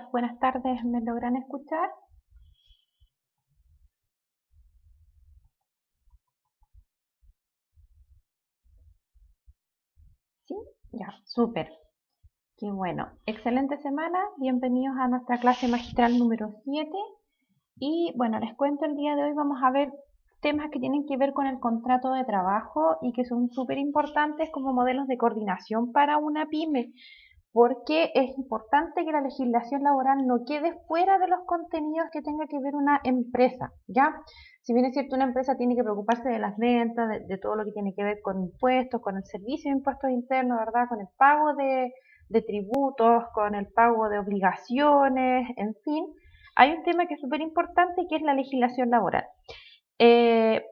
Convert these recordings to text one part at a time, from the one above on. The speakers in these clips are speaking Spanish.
Buenas tardes, ¿me logran escuchar? Sí, ya, súper. Qué bueno. Excelente semana. Bienvenidos a nuestra clase magistral número 7. Y bueno, les cuento el día de hoy vamos a ver temas que tienen que ver con el contrato de trabajo y que son súper importantes como modelos de coordinación para una pyme, porque es importante que la legislación laboral no quede fuera de los contenidos que tenga que ver una empresa, ¿ya? Si bien es cierto, una empresa tiene que preocuparse de las ventas, de todo lo que tiene que ver con impuestos, con el servicio de impuestos internos, ¿verdad? Con el pago de tributos, con el pago de obligaciones, en fin, hay un tema que es súper importante que es la legislación laboral.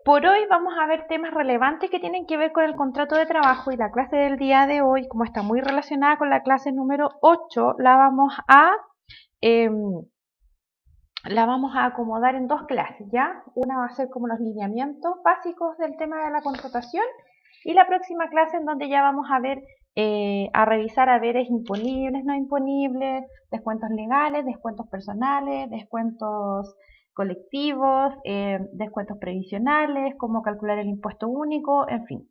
Por hoy vamos a ver temas relevantes que tienen que ver con el contrato de trabajo y la clase del día de hoy, como está muy relacionada con la clase número 8, em, la vamos a acomodar en dos clases, ¿ya? Una va a ser como los lineamientos básicos del tema de la contratación y la próxima clase en donde ya vamos a ver, a revisar haberes imponibles, no imponibles, descuentos legales, descuentos personales, descuentos colectivos, descuentos previsionales, cómo calcular el impuesto único, en fin.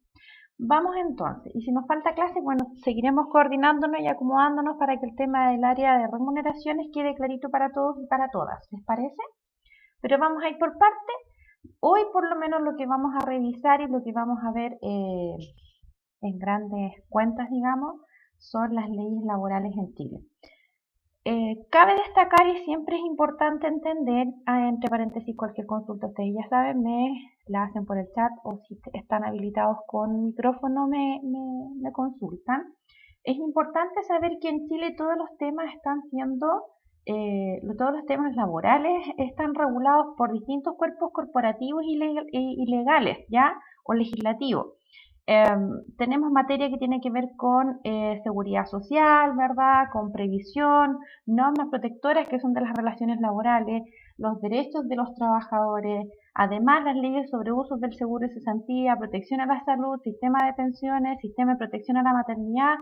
Vamos entonces, y si nos falta clase, bueno, seguiremos coordinándonos y acomodándonos para que el tema del área de remuneraciones quede clarito para todos y para todas, ¿les parece? Pero vamos a ir por parte. Hoy por lo menos lo que vamos a revisar y lo que vamos a ver en grandes cuentas, digamos, son las leyes laborales en Chile. Cabe destacar y siempre es importante entender, entre paréntesis, cualquier consulta, ustedes ya saben, me la hacen por el chat o si están habilitados con micrófono me consultan. Es importante saber que en Chile todos los temas están siendo, todos los temas laborales están regulados por distintos cuerpos corporativos y legales, ¿ya? O legislativos. Tenemos materia que tiene que ver con seguridad social, ¿verdad? Con previsión, normas protectoras que son de las relaciones laborales, los derechos de los trabajadores, además las leyes sobre usos del seguro de cesantía, protección a la salud, sistema de pensiones, sistema de protección a la maternidad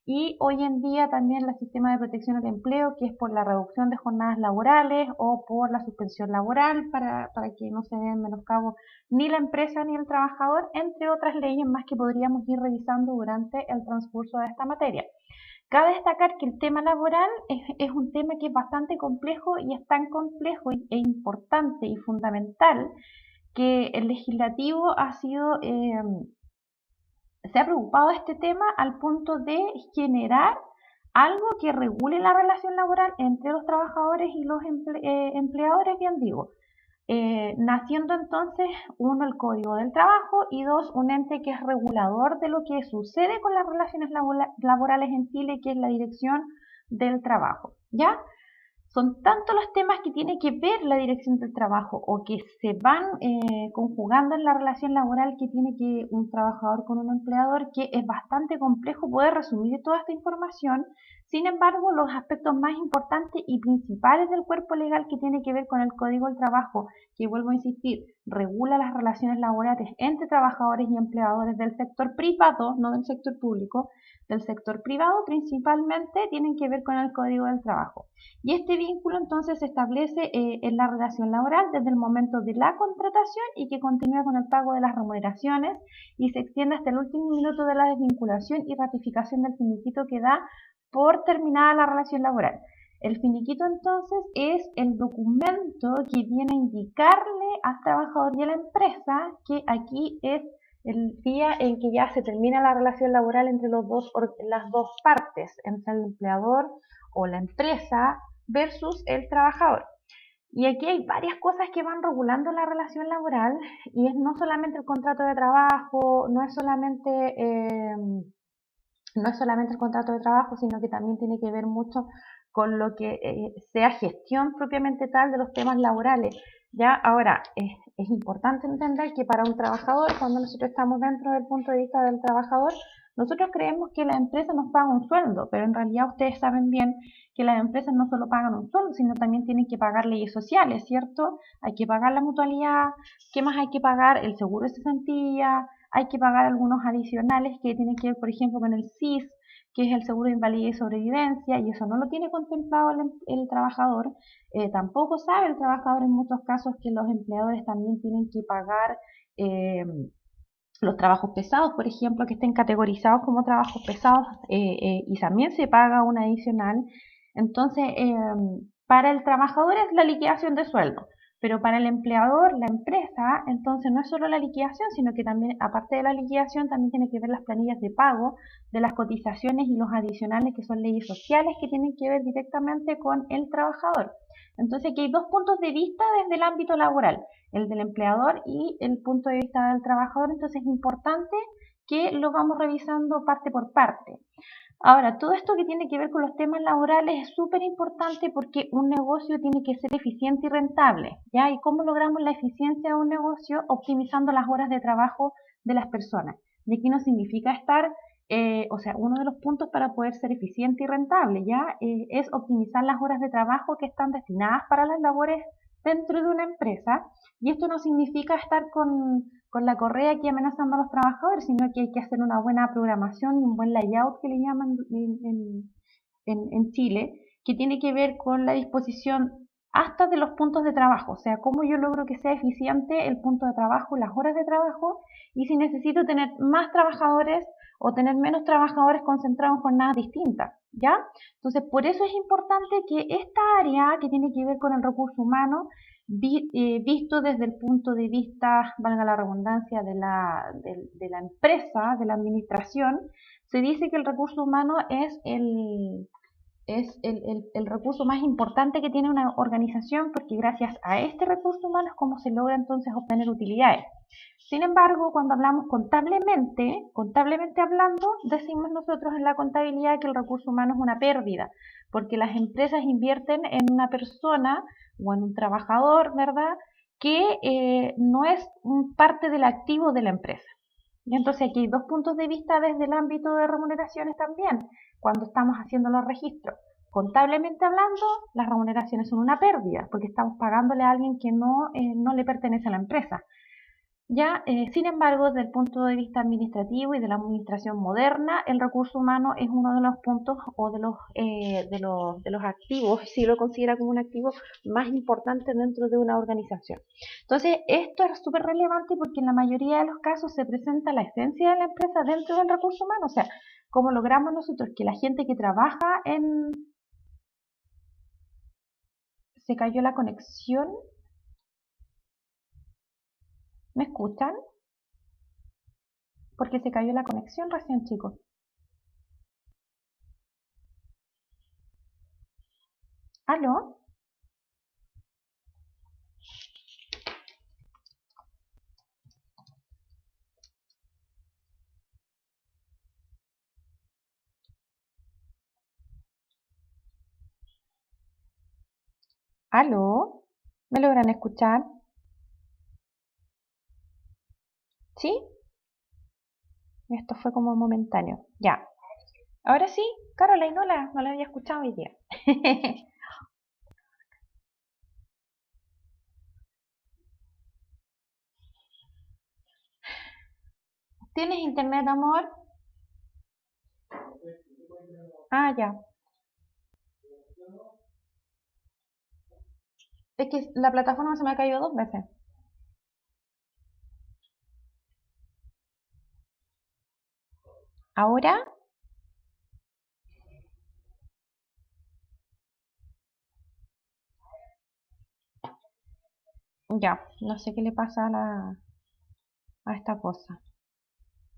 y hoy en día también el sistema de protección al empleo, que es por la reducción de jornadas laborales o por la suspensión laboral para que no se den menoscabo ni la empresa ni el trabajador, entre otras leyes más que podríamos ir revisando durante el transcurso de esta materia. Cabe destacar que el tema laboral es un tema que es bastante complejo y es tan complejo e importante y fundamental que el legislativo se ha preocupado de este tema al punto de generar algo que regule la relación laboral entre los trabajadores y los empleadores, bien digo. Naciendo entonces, uno, el Código del Trabajo y dos, un ente que es regulador de lo que sucede con las relaciones laborales en Chile, que es la Dirección del Trabajo. ¿Ya? Son tantos los temas que tiene que ver la dirección del trabajo o que se van conjugando en la relación laboral que tiene que un trabajador con un empleador, que es bastante complejo poder resumir toda esta información. Sin embargo, los aspectos más importantes y principales del cuerpo legal que tiene que ver con el Código del Trabajo, que vuelvo a insistir, regula las relaciones laborales entre trabajadores y empleadores del sector privado, no del sector público, del sector privado principalmente, tienen que ver con el Código del Trabajo. Y este vínculo entonces se establece en la relación laboral desde el momento de la contratación y que continúa con el pago de las remuneraciones y se extiende hasta el último minuto de la desvinculación y ratificación del finiquito que da por terminada la relación laboral. El finiquito entonces es el documento que viene a indicarle al trabajador y a la empresa que aquí es el día en que ya se termina la relación laboral entre las dos partes, entre el empleador o la empresa versus el trabajador. Y aquí hay varias cosas que van regulando la relación laboral y es no solamente el contrato de trabajo, no es solamente el contrato de trabajo, sino que también tiene que ver mucho con lo que sea gestión propiamente tal de los temas laborales. Ya ahora, es importante entender que para un trabajador, cuando nosotros estamos dentro del punto de vista del trabajador, nosotros creemos que la empresa nos paga un sueldo, pero en realidad ustedes saben bien que las empresas no solo pagan un sueldo, sino también tienen que pagar leyes sociales, ¿cierto? Hay que pagar la mutualidad, ¿qué más hay que pagar? El seguro de cesantía, hay que pagar algunos adicionales que tienen que ver, por ejemplo, con el SIS, que es el seguro de invalidez y sobrevivencia, y eso no lo tiene contemplado el trabajador. Tampoco sabe el trabajador en muchos casos que los empleadores también tienen que pagar los trabajos pesados, por ejemplo, que estén categorizados como trabajos pesados, y también se paga un adicional. Entonces, para el trabajador es la liquidación de sueldo, pero para el empleador, la empresa, entonces no es solo la liquidación, sino que también, aparte de la liquidación, también tiene que ver las planillas de pago de las cotizaciones y los adicionales, que son leyes sociales que tienen que ver directamente con el trabajador. Entonces, aquí hay dos puntos de vista desde el ámbito laboral, el del empleador y el punto de vista del trabajador. Entonces es importante que lo vamos revisando parte por parte. Ahora, todo esto que tiene que ver con los temas laborales es súper importante porque un negocio tiene que ser eficiente y rentable, ¿ya? ¿Y cómo logramos la eficiencia de un negocio? Optimizando las horas de trabajo de las personas. Y aquí no significa estar, o sea, uno de los puntos para poder ser eficiente y rentable, ¿ya? Es optimizar las horas de trabajo que están destinadas para las labores dentro de una empresa. Y esto no significa estar con la correa aquí amenazando a los trabajadores, sino que hay que hacer una buena programación, un buen layout que le llaman en Chile, que tiene que ver con la disposición hasta de los puntos de trabajo, o sea, cómo yo logro que sea eficiente el punto de trabajo, las horas de trabajo, y si necesito tener más trabajadores o tener menos trabajadores concentrados en jornadas distintas, ¿ya? Entonces, por eso es importante que esta área que tiene que ver con el recurso humano, visto desde el punto de vista, valga la redundancia, de la empresa, de la administración, se dice que el recurso humano es el recurso más importante que tiene una organización, porque gracias a este recurso humano es como se logra entonces obtener utilidades. Sin embargo, cuando hablamos contablemente hablando, decimos nosotros en la contabilidad que el recurso humano es una pérdida, porque las empresas invierten en una persona o en un trabajador, ¿verdad?, que no es parte del activo de la empresa. Y entonces aquí hay dos puntos de vista desde el ámbito de remuneraciones también, cuando estamos haciendo los registros. Contablemente hablando, las remuneraciones son una pérdida, porque estamos pagándole a alguien que no le pertenece a la empresa. Ya, sin embargo, desde el punto de vista administrativo y de la administración moderna, el recurso humano es uno de los puntos o de los activos, si lo considera como un activo más importante dentro de una organización. Entonces, esto es súper relevante porque en la mayoría de los casos se presenta la esencia de la empresa dentro del recurso humano, o sea, cómo logramos nosotros que la gente que trabaja en... ¿Se cayó la conexión? ¿Me escuchan? Porque se cayó la conexión recién, chicos. ¿Aló? ¿Aló? ¿Me logran escuchar? ¿Sí? Esto fue como momentáneo. Ya. Ahora sí, Caroline, no la había escuchado hoy día. ¿Tienes internet, amor? Ah, ya. Es que la plataforma se me ha caído dos veces. ¿Ahora? Ya. No sé qué le pasa a esta cosa.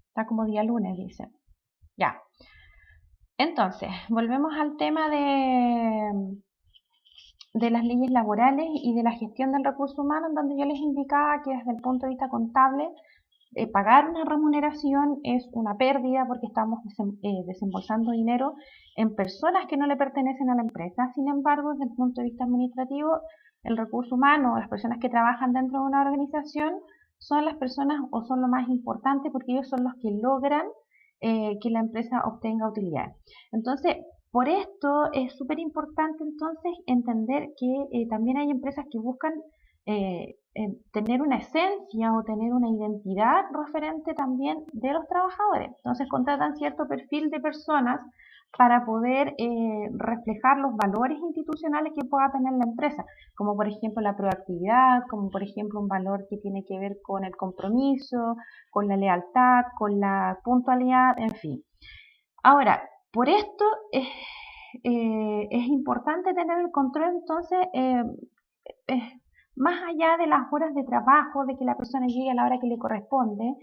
Está como día lunes, dice. Ya. Entonces, volvemos al tema de las leyes laborales y de la gestión del recurso humano, en donde yo les indicaba que desde el punto de vista contable, pagar una remuneración es una pérdida porque estamos desembolsando dinero en personas que no le pertenecen a la empresa. Sin embargo, desde el punto de vista administrativo, el recurso humano, las personas que trabajan dentro de una organización, son las personas o son lo más importante porque ellos son los que logran que la empresa obtenga utilidades. Entonces, por esto es súper importante entonces entender que también hay empresas que buscan tener una esencia o tener una identidad referente también de los trabajadores. Entonces contratan cierto perfil de personas para poder reflejar los valores institucionales que pueda tener la empresa, como por ejemplo la proactividad, como por ejemplo un valor que tiene que ver con el compromiso, con la lealtad, con la puntualidad, en fin. Ahora, por esto es importante tener el control, entonces, más allá de las horas de trabajo, de que la persona llegue a la hora que le corresponde,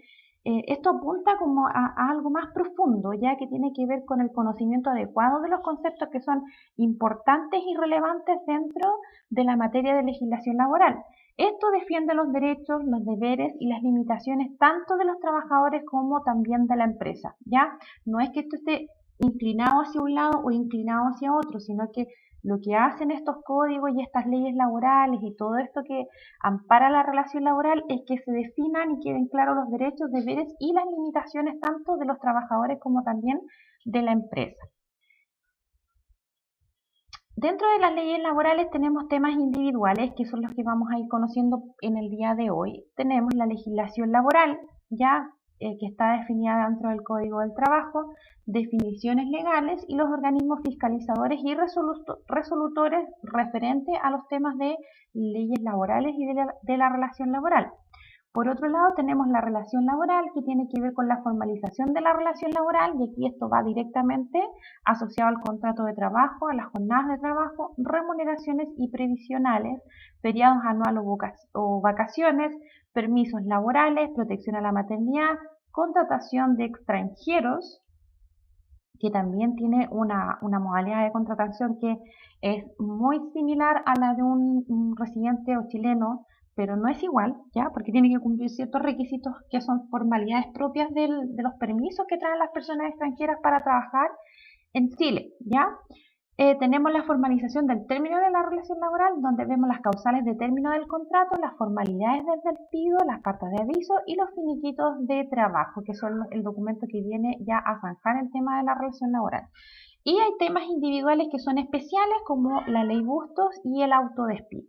esto apunta como a algo más profundo, ya que tiene que ver con el conocimiento adecuado de los conceptos que son importantes y relevantes dentro de la materia de legislación laboral. Esto defiende los derechos, los deberes y las limitaciones tanto de los trabajadores como también de la empresa, ¿ya? No es que esto esté inclinado hacia un lado o inclinado hacia otro, sino que lo que hacen estos códigos y estas leyes laborales y todo esto que ampara la relación laboral es que se definan y queden claros los derechos, deberes y las limitaciones tanto de los trabajadores como también de la empresa. Dentro de las leyes laborales tenemos temas individuales que son los que vamos a ir conociendo en el día de hoy. Tenemos la legislación laboral, ya que está definida dentro del Código del Trabajo, definiciones legales y los organismos fiscalizadores y resolutores referentes a los temas de leyes laborales y de la relación laboral. Por otro lado, tenemos la relación laboral, que tiene que ver con la formalización de la relación laboral, y aquí esto va directamente asociado al contrato de trabajo, a las jornadas de trabajo, remuneraciones y previsionales, feriados anuales o vacaciones, permisos laborales, protección a la maternidad, contratación de extranjeros, que también tiene una modalidad de contratación que es muy similar a la de un residente o chileno, pero no es igual, ¿ya? Porque tiene que cumplir ciertos requisitos que son formalidades propias de los permisos que traen las personas extranjeras para trabajar en Chile, ¿ya? Tenemos la formalización del término de la relación laboral, donde vemos las causales de término del contrato, las formalidades del despido, las cartas de aviso y los finiquitos de trabajo, que son el documento que viene ya a zanjar el tema de la relación laboral. Y hay temas individuales que son especiales, como la ley Bustos y el autodespido.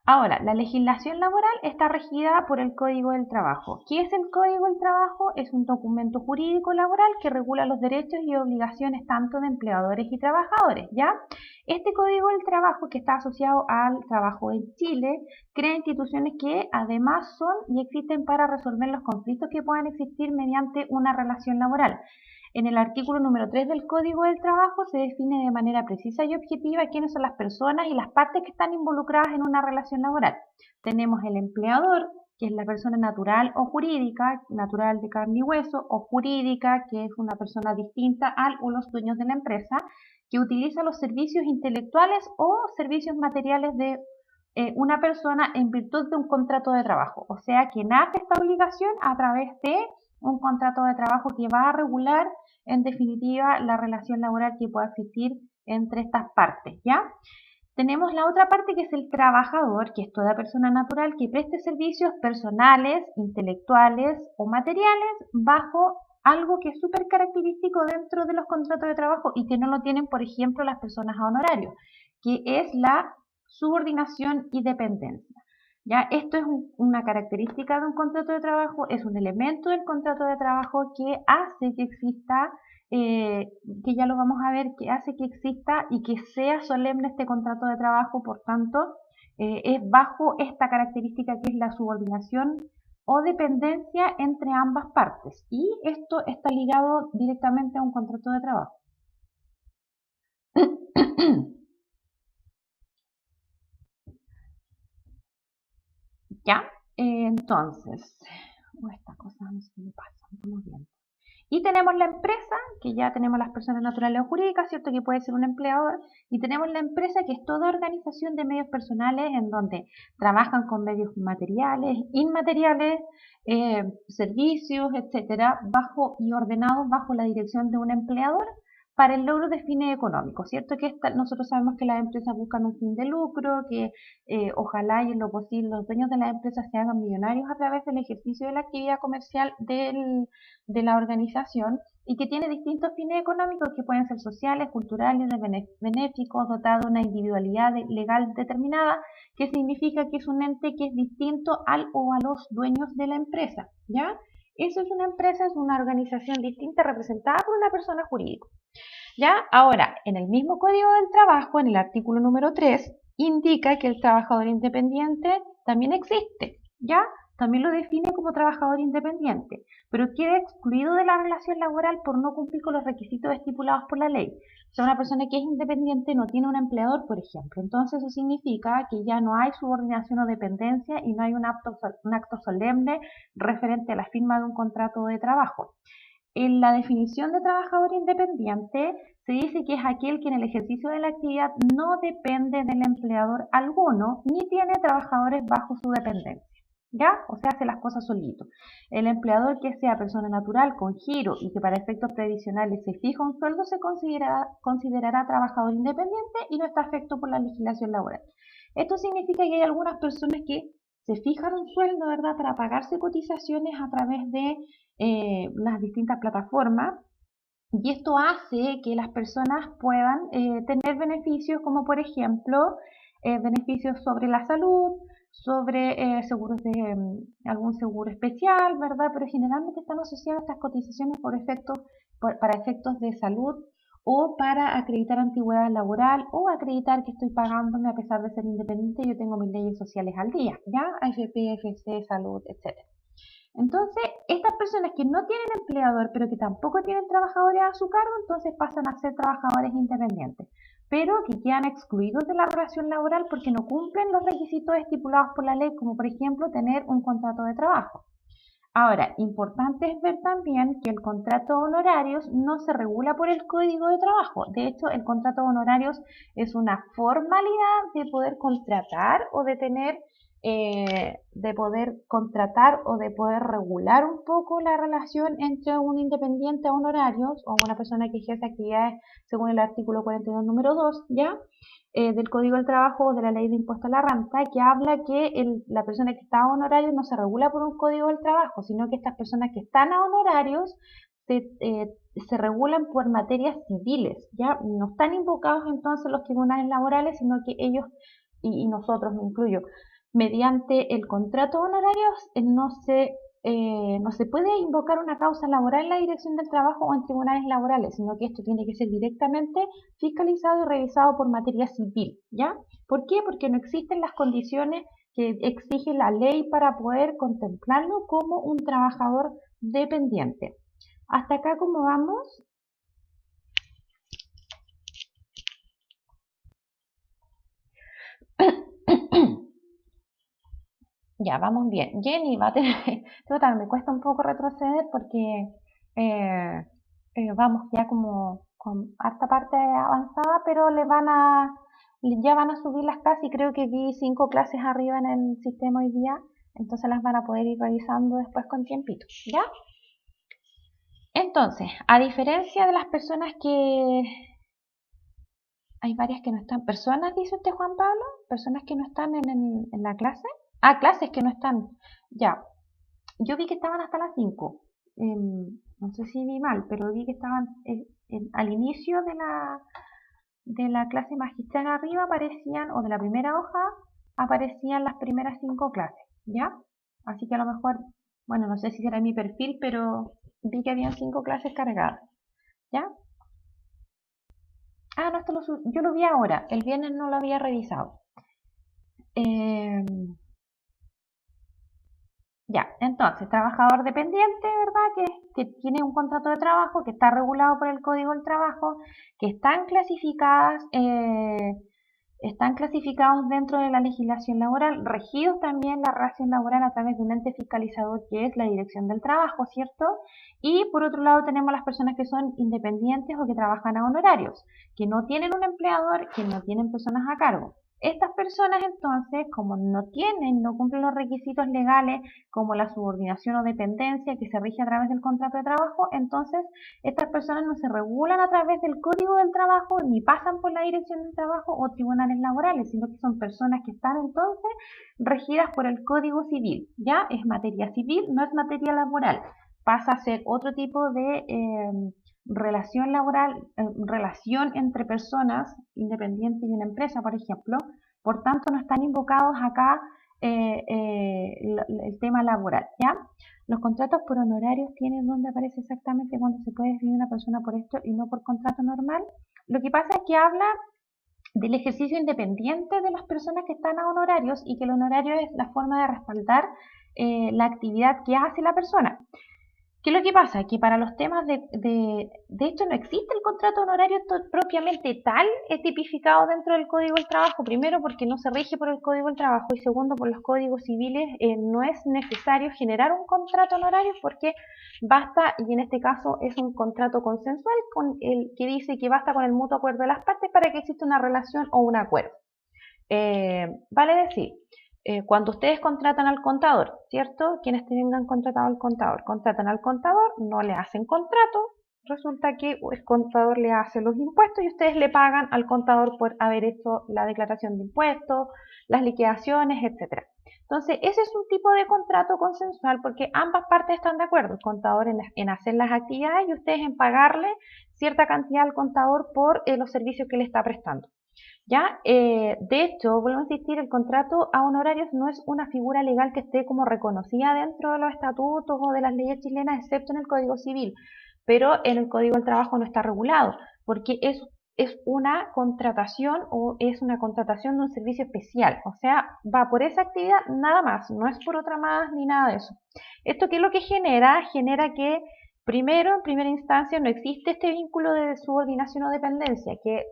Ahora, la legislación laboral está regida por el Código del Trabajo. ¿Qué es el Código del Trabajo? Es un documento jurídico laboral que regula los derechos y obligaciones tanto de empleadores y trabajadores, ¿ya? Este Código del Trabajo, que está asociado al trabajo en Chile, crea instituciones que además son y existen para resolver los conflictos que puedan existir mediante una relación laboral. En el artículo número 3 del Código del Trabajo se define de manera precisa y objetiva quiénes son las personas y las partes que están involucradas en una relación laboral. Tenemos el empleador, que es la persona natural o jurídica, natural de carne y hueso, o jurídica, que es una persona distinta al o los dueños de la empresa, que utiliza los servicios intelectuales o servicios materiales de una persona en virtud de un contrato de trabajo. O sea, que nace esta obligación a través de un contrato de trabajo que va a regular, en definitiva, la relación laboral que pueda existir entre estas partes, ¿ya? Tenemos la otra parte que es el trabajador, que es toda persona natural que preste servicios personales, intelectuales o materiales bajo algo que es súper característico dentro de los contratos de trabajo y que no lo tienen, por ejemplo, las personas a honorario, que es la subordinación y dependencia. ¿Ya? Esto es una característica de un contrato de trabajo, es un elemento del contrato de trabajo que hace que exista, que ya lo vamos a ver, que hace que exista y que sea solemne este contrato de trabajo, por tanto, es bajo esta característica que es la subordinación o dependencia entre ambas partes. Y esto está ligado directamente a un contrato de trabajo. ¿Ya? Entonces, esta cosa no sé qué me pasa, estamos bien. Y tenemos la empresa, que ya tenemos las personas naturales o jurídicas, ¿cierto? Que puede ser un empleador. Y tenemos la empresa, que es toda organización de medios personales en donde trabajan con medios materiales, inmateriales, servicios, etcétera, bajo y ordenados bajo la dirección de un empleador para el logro de fines económicos, ¿cierto? Que nosotros sabemos que las empresas buscan un fin de lucro, que ojalá y en lo posible los dueños de las empresas se hagan millonarios a través del ejercicio de la actividad comercial de la organización y que tiene distintos fines económicos que pueden ser sociales, culturales, benéficos, dotados de una individualidad legal determinada, que significa que es un ente que es distinto al o a los dueños de la empresa, ¿ya? Eso es una empresa, es una organización distinta representada por una persona jurídica. ¿Ya? Ahora, en el mismo Código del Trabajo, en el artículo número 3, indica que el trabajador independiente también existe, ¿ya? También lo define como trabajador independiente, pero queda excluido de la relación laboral por no cumplir con los requisitos estipulados por la ley. O sea, una persona que es independiente no tiene un empleador, por ejemplo. Entonces eso significa que ya no hay subordinación o dependencia y no hay un acto solemne referente a la firma de un contrato de trabajo. En la definición de trabajador independiente se dice que es aquel que en el ejercicio de la actividad no depende del empleador alguno ni tiene trabajadores bajo su dependencia. ¿Ya? O sea, hace las cosas solito. El empleador que sea persona natural con giro y que para efectos previsionales se fija un sueldo se considerará trabajador independiente y no está afecto por la legislación laboral. Esto significa que hay algunas personas que se fijan un sueldo, ¿verdad?, para pagarse cotizaciones a través de las distintas plataformas, y esto hace que las personas puedan tener beneficios como por ejemplo beneficios sobre la salud, sobre seguros de algún seguro especial, ¿verdad? Pero generalmente están asociadas estas cotizaciones para efectos de salud o para acreditar antigüedad laboral o acreditar que estoy pagándome a pesar de ser independiente, yo tengo mis leyes sociales al día, ¿ya? AFP, FC, salud, etc. Entonces, estas personas que no tienen empleador, pero que tampoco tienen trabajadores a su cargo, entonces pasan a ser trabajadores independientes, pero que quedan excluidos de la relación laboral porque no cumplen los requisitos estipulados por la ley, como por ejemplo tener un contrato de trabajo. Ahora, importante es ver también que el contrato de honorarios no se regula por el Código de Trabajo. De hecho, el contrato de honorarios es una formalidad de poder contratar o de poder regular un poco la relación entre un independiente a honorarios o una persona que ejerce actividades según el artículo 42 número 2, ¿ya? Del Código del Trabajo o de la Ley de Impuesto a la Renta, que habla que la persona que está a honorarios no se regula por un Código del Trabajo, sino que estas personas que están a honorarios se regulan por materias civiles, ¿ya? No están invocados entonces los tribunales laborales, sino que ellos, y nosotros, me incluyo, mediante el contrato de honorarios no se puede invocar una causa laboral en la Dirección del Trabajo o en tribunales laborales, sino que esto tiene que ser directamente fiscalizado y revisado por materia civil, ¿ya? ¿Por qué? Porque no existen las condiciones que exige la ley para poder contemplarlo como un trabajador dependiente. ¿Hasta acá cómo vamos? Ya, vamos bien. Jenny va a tener, total, me cuesta un poco retroceder porque eh, vamos ya como con harta parte avanzada, pero ya van a subir las clases y creo que vi 5 clases arriba en el sistema hoy día, entonces las van a poder ir revisando después con tiempito, ¿ya? Entonces, a diferencia de las personas que... Hay varias que no están. ¿Personas, dice usted, Juan Pablo? ¿Personas que no están en la clase? Ah, clases que no están. Ya, yo vi que estaban hasta las 5. No sé si vi mal, pero vi que estaban al inicio de la clase magistral arriba aparecían, o de la primera hoja, aparecían las primeras 5 clases, ¿ya? Así que a lo mejor, bueno, no sé si será mi perfil, pero vi que habían 5 clases cargadas, ¿ya? Ah, no, yo lo vi ahora, el viernes no lo había revisado. Eh, Ya, entonces, trabajador dependiente, ¿verdad? Que tiene un contrato de trabajo, que está regulado por el Código del Trabajo, que están clasificados dentro de la legislación laboral, regidos también la relación laboral a través de un ente fiscalizador que es la Dirección del Trabajo, ¿cierto? Y por otro lado tenemos las personas que son independientes o que trabajan a honorarios, que no tienen un empleador, que no tienen personas a cargo. Estas personas entonces, como no cumplen los requisitos legales como la subordinación o dependencia que se rige a través del contrato de trabajo, entonces estas personas no se regulan a través del Código del Trabajo ni pasan por la Dirección del Trabajo o tribunales laborales, sino que son personas que están entonces regidas por el Código Civil. Ya es materia civil, no es materia laboral. Pasa a ser otro tipo de relación laboral, relación entre personas independientes y una empresa, por ejemplo. Por tanto, no están invocados acá el tema laboral, ¿ya? Los contratos por honorarios tienen donde aparece exactamente cuando se puede despedir una persona por esto y no por contrato normal. Lo que pasa es que habla del ejercicio independiente de las personas que están a honorarios y que el honorario es la forma de respaldar la actividad que hace la persona. ¿Qué es lo que pasa? Que para los temas de hecho no existe el contrato honorario propiamente tal tipificado dentro del Código del Trabajo, primero porque no se rige por el Código del Trabajo y segundo por los códigos civiles no es necesario generar un contrato honorario porque basta, y en este caso es un contrato consensual con el que dice que basta con el mutuo acuerdo de las partes para que exista una relación o un acuerdo. Vale decir, cuando ustedes contratan al contador, ¿cierto? Quienes tengan contratado al contador, contratan al contador, no le hacen contrato, resulta que el contador le hace los impuestos y ustedes le pagan al contador por haber hecho la declaración de impuestos, las liquidaciones, etc. Entonces, ese es un tipo de contrato consensual porque ambas partes están de acuerdo, el contador en hacer las actividades y ustedes en pagarle cierta cantidad al contador por los servicios que le está prestando. ¿Ya? De hecho, vuelvo a insistir, el contrato a honorarios no es una figura legal que esté como reconocida dentro de los estatutos o de las leyes chilenas, excepto en el Código Civil, pero en el Código del Trabajo no está regulado, porque es una contratación o es una contratación de un servicio especial, o sea, va por esa actividad nada más, no es por otra más ni nada de eso. ¿Esto qué es lo que genera? Genera que primero, en primera instancia, no existe este vínculo de subordinación o dependencia, que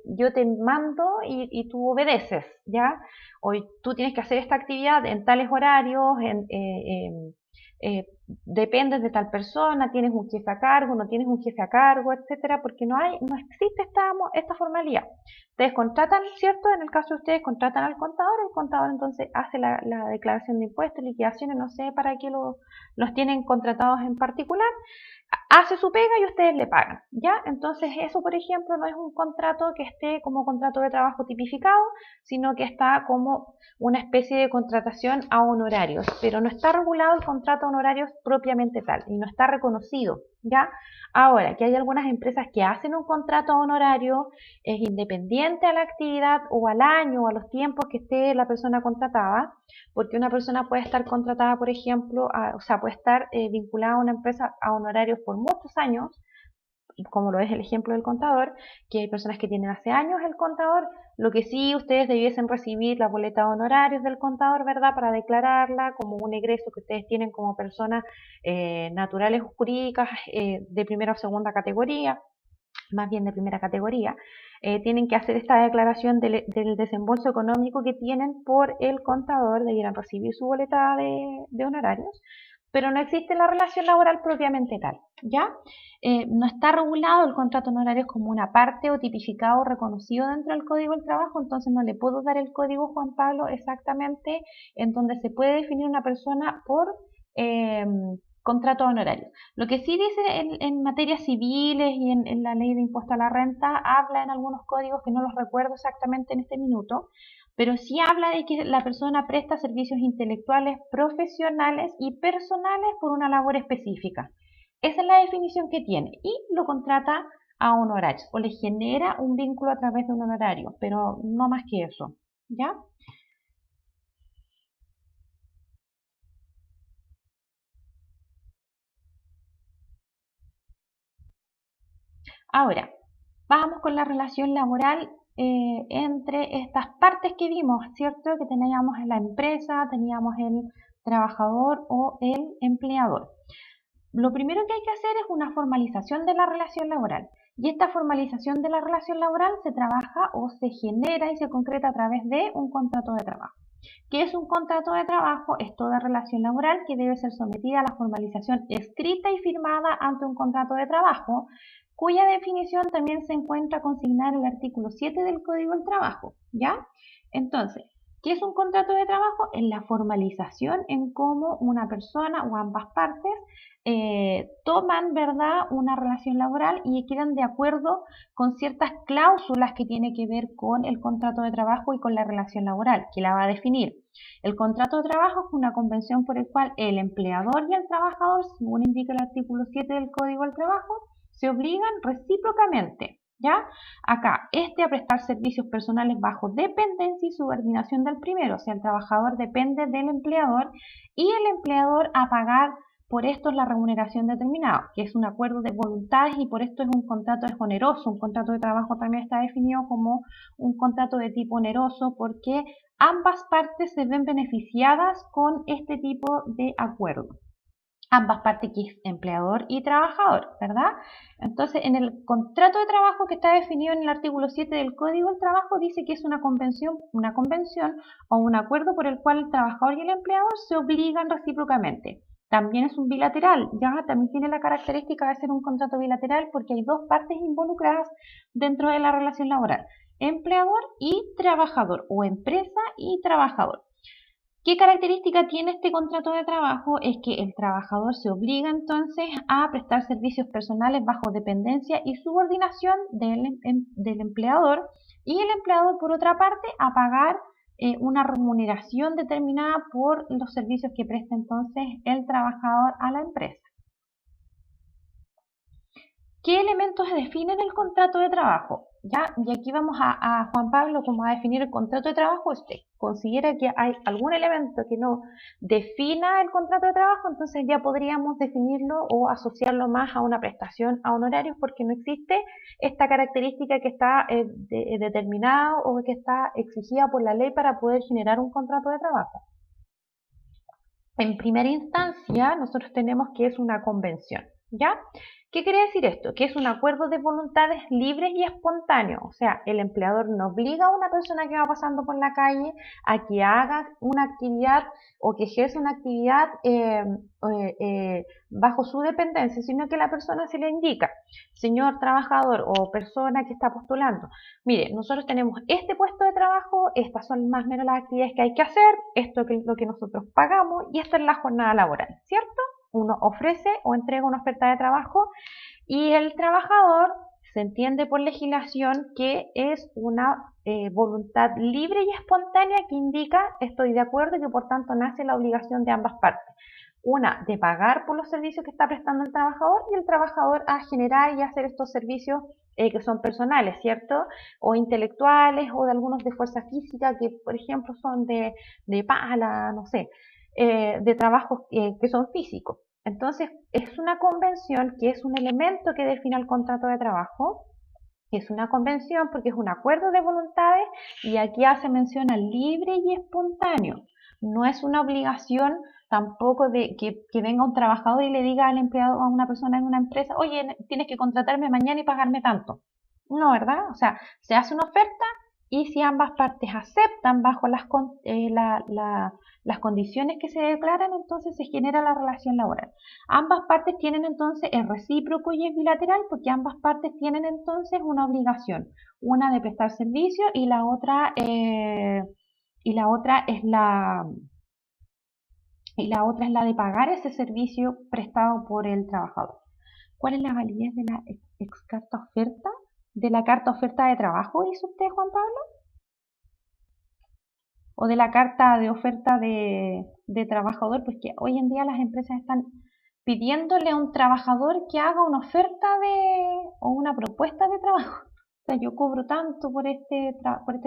yo te mando y tú obedeces, ¿ya? O tú tienes que hacer esta actividad en tales horarios, dependes de tal persona, tienes un jefe a cargo, no tienes un jefe a cargo, etcétera, porque no existe esta formalidad. Ustedes contratan, ¿cierto? En el caso de ustedes contratan al contador, el contador entonces hace la declaración de impuestos, liquidaciones, no sé para qué los tienen contratados en particular, hace su pega y ustedes le pagan, ¿ya? Entonces eso, por ejemplo, no es un contrato que esté como contrato de trabajo tipificado, sino que está como una especie de contratación a honorarios, pero no está regulado el contrato a honorarios propiamente tal y no está reconocido, ¿ya? Ahora, que hay algunas empresas que hacen un contrato a honorario, es independiente a la actividad o al año o a los tiempos que esté la persona contratada, porque una persona puede estar contratada, por ejemplo, o sea, puede estar vinculada a una empresa a honorarios por muchos años, como lo es el ejemplo del contador, que hay personas que tienen hace años el contador, lo que sí ustedes debiesen recibir la boleta de honorarios del contador, ¿verdad? Para declararla como un egreso que ustedes tienen como personas naturales o jurídicas de primera o segunda categoría, más bien de primera categoría, tienen que hacer esta declaración del desembolso económico que tienen por el contador, debieran recibir su boleta de honorarios, pero no existe la relación laboral propiamente tal, ¿ya? No está regulado el contrato honorario como una parte o tipificado o reconocido dentro del Código del Trabajo, entonces no le puedo dar el código, Juan Pablo, exactamente en donde se puede definir una persona por contrato honorario. Lo que sí dice en materias civiles y en la ley de impuesto a la renta, habla en algunos códigos que no los recuerdo exactamente en este minuto, pero sí habla de que la persona presta servicios intelectuales, profesionales y personales por una labor específica. Esa es la definición que tiene y lo contrata a honorarios o le genera un vínculo a través de un honorario, pero no más que eso, ¿ya? Ahora, vamos con la relación laboral entre estas partes que vimos, ¿cierto? Que teníamos en la empresa, teníamos el trabajador o el empleador. Lo primero que hay que hacer es una formalización de la relación laboral. Y esta formalización de la relación laboral se trabaja o se genera y se concreta a través de un contrato de trabajo. ¿Qué es un contrato de trabajo? Es toda relación laboral que debe ser sometida a la formalización escrita y firmada ante un contrato de trabajo, cuya definición también se encuentra consignada en el artículo 7 del Código del Trabajo, ¿ya? Entonces, ¿qué es un contrato de trabajo? Es la formalización en cómo una persona o ambas partes toman, ¿verdad?, una relación laboral y quedan de acuerdo con ciertas cláusulas que tiene que ver con el contrato de trabajo y con la relación laboral, que la va a definir. El contrato de trabajo es una convención por el cual el empleador y el trabajador, según indica el artículo 7 del Código del Trabajo, se obligan recíprocamente, ¿Ya? Acá, a prestar servicios personales bajo dependencia y subordinación del primero, o sea, el trabajador depende del empleador y el empleador a pagar por esto la remuneración determinada, que es un acuerdo de voluntades y por esto es un contrato es oneroso. Un contrato de trabajo también está definido como un contrato de tipo oneroso porque ambas partes se ven beneficiadas con este tipo de acuerdo. Ambas partes, que es empleador y trabajador, ¿verdad? Entonces, en el contrato de trabajo que está definido en el artículo 7 del Código del Trabajo, dice que es una convención o un acuerdo por el cual el trabajador y el empleador se obligan recíprocamente. También es un bilateral, ya también tiene la característica de ser un contrato bilateral porque hay dos partes involucradas dentro de la relación laboral, empleador y trabajador o empresa y trabajador. ¿Qué característica tiene este contrato de trabajo? Es que el trabajador se obliga entonces a prestar servicios personales bajo dependencia y subordinación del empleador y el empleador, por otra parte, a pagar una remuneración determinada por los servicios que presta entonces el trabajador a la empresa. ¿Qué elementos se definen en el contrato de trabajo? ¿Ya? Y aquí vamos a Juan Pablo como a definir el contrato de trabajo. Usted considera que hay algún elemento que no defina el contrato de trabajo, entonces ya podríamos definirlo o asociarlo más a una prestación a honorarios porque no existe esta característica que está determinada o que está exigida por la ley para poder generar un contrato de trabajo. En primera instancia, nosotros tenemos que es una convención, ¿ya? ¿Qué quiere decir esto? Que es un acuerdo de voluntades libres y espontáneos. O sea, el empleador no obliga a una persona que va pasando por la calle a que haga una actividad o que ejerza una actividad bajo su dependencia, sino que la persona se le indica, señor trabajador o persona que está postulando, mire, nosotros tenemos este puesto de trabajo, estas son más o menos las actividades que hay que hacer, esto es lo que nosotros pagamos y esta es la jornada laboral, ¿cierto? Uno ofrece o entrega una oferta de trabajo y el trabajador se entiende por legislación que es una voluntad libre y espontánea que indica estoy de acuerdo y que por tanto nace la obligación de ambas partes. Una, de pagar por los servicios que está prestando el trabajador y el trabajador a generar y hacer estos servicios que son personales, ¿cierto? O intelectuales o de algunos de fuerza física que, por ejemplo, son de pala, no sé, de trabajos que son físicos. Entonces, es una convención que es un elemento que define el contrato de trabajo. Es una convención porque es un acuerdo de voluntades y aquí hace mención al libre y espontáneo. No es una obligación tampoco de que venga un trabajador y le diga al empleado, a una persona en una empresa, oye, tienes que contratarme mañana y pagarme tanto. No, ¿verdad? O sea, se hace una oferta y si ambas partes aceptan bajo las condiciones que se declaran, entonces se genera la relación laboral. Ambas partes tienen entonces, es recíproco y es bilateral porque ambas partes tienen entonces una obligación, una de prestar servicio y la otra es la de pagar ese servicio prestado por el trabajador. ¿Cuál es la validez de la ex carta oferta? ¿De la carta oferta de trabajo, dice usted, Juan Pablo? ¿O de la carta de oferta de trabajador? Pues que hoy en día las empresas están pidiéndole a un trabajador que haga una oferta o una propuesta de trabajo. O sea, yo cobro tanto por este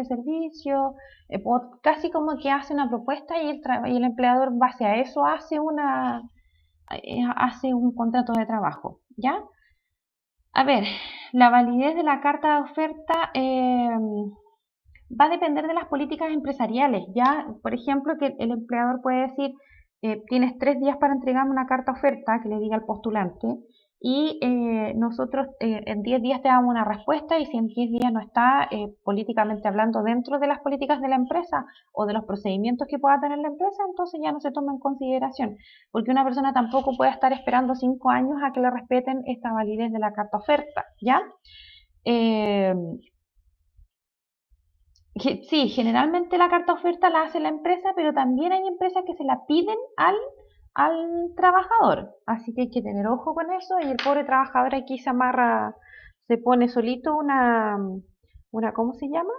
servicio, casi como que hace una propuesta y el empleador en base a eso hace un contrato de trabajo, ¿ya? A ver, la validez de la carta de oferta va a depender de las políticas empresariales. Ya, por ejemplo, que el empleador puede decir, tienes 3 días para entregarme una carta oferta que le diga al postulante y nosotros en 10 días te damos una respuesta y si en 10 días no está políticamente hablando dentro de las políticas de la empresa o de los procedimientos que pueda tener la empresa, entonces ya no se toma en consideración, porque una persona tampoco puede estar esperando 5 años a que le respeten esta validez de la carta oferta, ¿ya? Eh, Sí, generalmente la carta oferta la hace la empresa, pero también hay empresas que se la piden al trabajador. Así que hay que tener ojo con eso y el pobre trabajador aquí se pone solito ¿cómo se llama?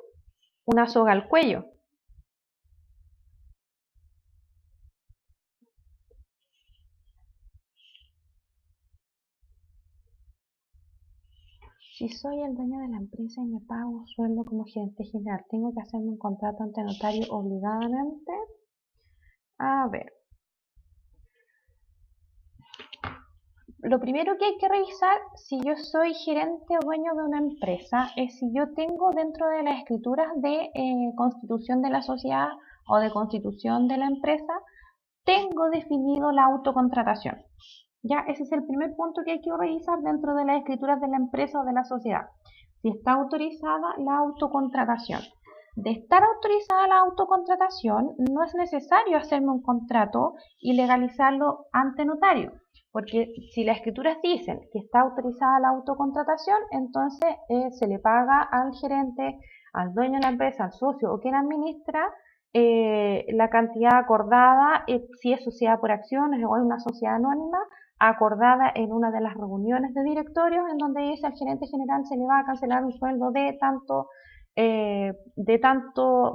Una soga al cuello. Si soy el dueño de la empresa y me pago un sueldo como gerente general, ¿tengo que hacerme un contrato ante notario obligadamente? A ver, lo primero que hay que revisar si yo soy gerente o dueño de una empresa es si yo tengo dentro de las escrituras de constitución de la sociedad o de constitución de la empresa, tengo definido la autocontratación. Ya, ese es el primer punto que hay que revisar dentro de las escrituras de la empresa o de la sociedad. Si está autorizada la autocontratación. De estar autorizada la autocontratación, no es necesario hacerme un contrato y legalizarlo ante notario, porque si las escrituras dicen que está autorizada la autocontratación, entonces se le paga al gerente, al dueño de la empresa, al socio o quien administra la cantidad acordada, si es sociedad por acciones o es una sociedad anónima, acordada en una de las reuniones de directorios en donde dice al gerente general se le va a cancelar un sueldo de tanto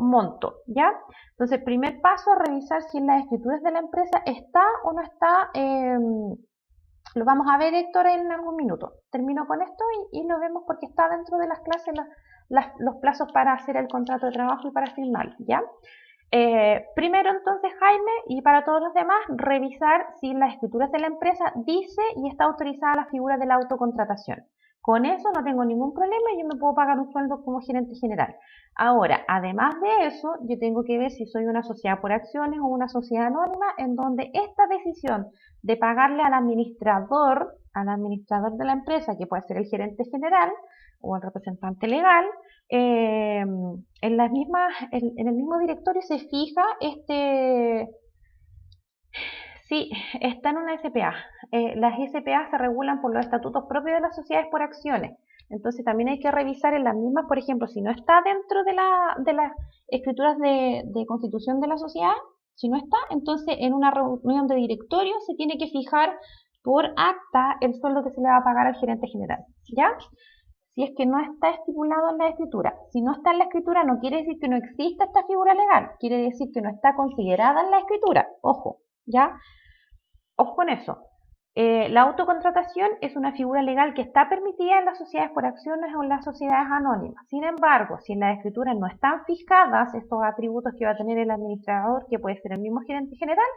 monto, ¿ya? Entonces, primer paso, revisar si en las escrituras de la empresa está o no está, lo vamos a ver, Héctor, en algún minuto. Termino con esto y lo vemos porque está dentro de las clases los plazos para hacer el contrato de trabajo y para firmarlo, ¿ya? Primero entonces, Jaime, y para todos los demás, revisar si en las escrituras de la empresa dice y está autorizada la figura de la autocontratación. Con eso no tengo ningún problema y yo me puedo pagar un sueldo como gerente general. Ahora, además de eso, yo tengo que ver si soy una sociedad por acciones o una sociedad anónima en donde esta decisión de pagarle al administrador de la empresa, que puede ser el gerente general o el representante legal, en el mismo directorio se fija sí, está en una SPA. Las SPA se regulan por los estatutos propios de las sociedades por acciones. Entonces también hay que revisar en las mismas, por ejemplo, si no está dentro de las escrituras de constitución de la sociedad, si no está, entonces en una reunión de directorio se tiene que fijar por acta el sueldo que se le va a pagar al gerente general, ¿ya? Si es que no está estipulado en la escritura. Si no está en la escritura no quiere decir que no exista esta figura legal, quiere decir que no está considerada en la escritura. Ojo, ¿ya? Ojo con eso. La autocontratación es una figura legal que está permitida en las sociedades por acciones o en las sociedades anónimas. Sin embargo, si en las escrituras no están fijadas estos atributos que va a tener el administrador, que puede ser el mismo gerente general,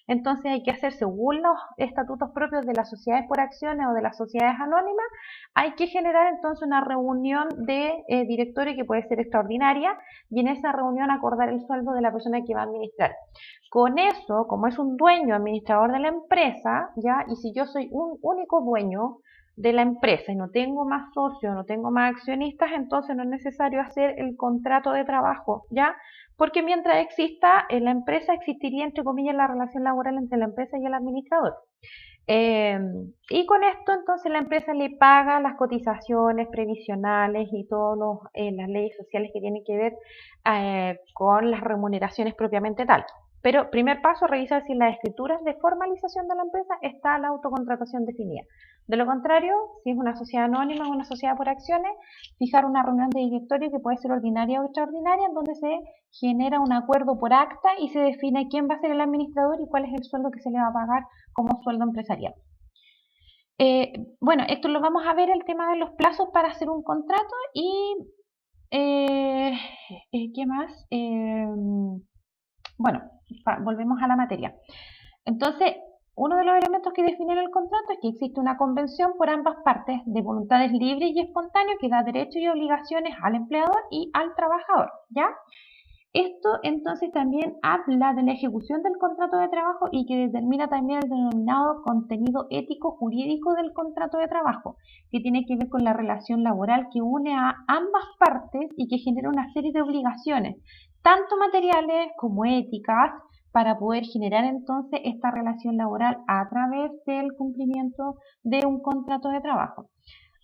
entonces hay que hacer según los estatutos propios de las sociedades por acciones o de las sociedades anónimas, hay que generar entonces una reunión de directorio que puede ser extraordinaria y en esa reunión acordar el sueldo de la persona que va a administrar. Con eso, como es un dueño administrador de la empresa, ¿ya? Y si yo soy un único dueño de la empresa y no tengo más socios, no tengo más accionistas, entonces no es necesario hacer el contrato de trabajo, ¿ya? Porque mientras exista en la empresa, existiría, entre comillas, la relación laboral entre la empresa y el administrador. Y con esto entonces la empresa le paga las cotizaciones previsionales y todas las leyes sociales que tienen que ver con las remuneraciones propiamente tal. Pero primer paso, revisar si en las escrituras de formalización de la empresa está la autocontratación definida. De lo contrario, si es una sociedad anónima o una sociedad por acciones, fijar una reunión de directorio que puede ser ordinaria o extraordinaria, en donde se genera un acuerdo por acta y se define quién va a ser el administrador y cuál es el sueldo que se le va a pagar como sueldo empresarial. Bueno, esto lo vamos a ver, el tema de los plazos para hacer un contrato y ¿qué más? Bueno, volvemos a la materia. Entonces, uno de los elementos que definen el contrato es que existe una convención por ambas partes de voluntades libres y espontáneas que da derechos y obligaciones al empleador y al trabajador, ¿ya? Esto entonces también habla de la ejecución del contrato de trabajo y que determina también el denominado contenido ético jurídico del contrato de trabajo, que tiene que ver con la relación laboral que une a ambas partes y que genera una serie de obligaciones, tanto materiales como éticas, para poder generar entonces esta relación laboral a través del cumplimiento de un contrato de trabajo.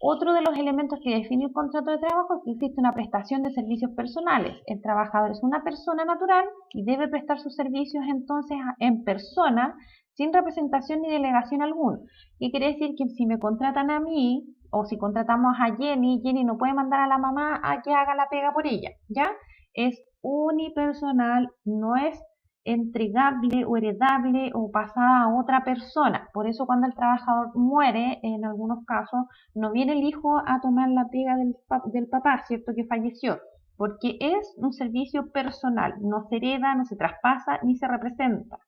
Otro de los elementos que define el contrato de trabajo es que existe una prestación de servicios personales. El trabajador es una persona natural y debe prestar sus servicios entonces en persona, sin representación ni delegación alguna. ¿Qué quiere decir? Que si me contratan a mí o si contratamos a Jenny, Jenny no puede mandar a la mamá a que haga la pega por ella, ¿ya? Es unipersonal, no es entregable o heredable o pasada a otra persona. Por eso cuando el trabajador muere, en algunos casos, no viene el hijo a tomar la pega del papá, ¿cierto? Que falleció, porque es un servicio personal, no se hereda, no se traspasa ni se representa.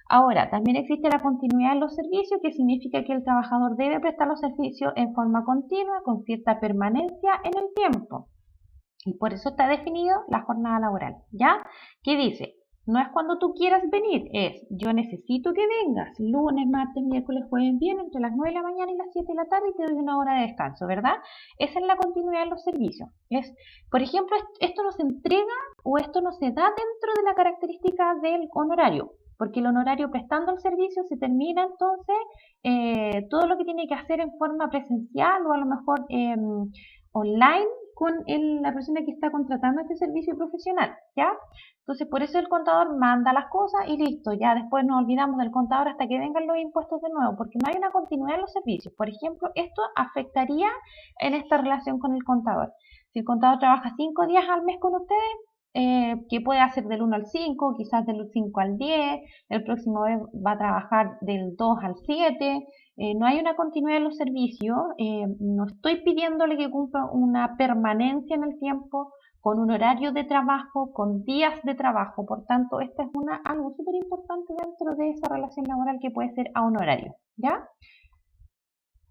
Ahora, también existe la continuidad en los servicios, que significa que el trabajador debe prestar los servicios en forma continua, con cierta permanencia en el tiempo. Y por eso está definido la jornada laboral, ¿ya? ¿Qué dice? No es cuando tú quieras venir, es yo necesito que vengas lunes, martes, miércoles, jueves, viernes, entre las 9 de la mañana y las 7 de la tarde y te doy una hora de descanso, ¿verdad? Esa es la continuidad de los servicios. Por ejemplo, esto no se entrega o esto no se da dentro de la característica del honorario, porque el honorario prestando el servicio se termina entonces todo lo que tiene que hacer en forma presencial o a lo mejor online con la persona que está contratando este servicio profesional, ¿ya? Entonces, por eso el contador manda las cosas y listo, ya después nos olvidamos del contador hasta que vengan los impuestos de nuevo, porque no hay una continuidad en los servicios. Por ejemplo, esto afectaría en esta relación con el contador. Si el contador trabaja 5 días al mes con ustedes, que puede hacer del 1 al 5, quizás del 5 al 10, el próximo mes va a trabajar del 2 al 7, no hay una continuidad en los servicios, no estoy pidiéndole que cumpla una permanencia en el tiempo, con un horario de trabajo, con días de trabajo, por tanto, esta es algo súper importante dentro de esa relación laboral que puede ser a honorario, ¿ya?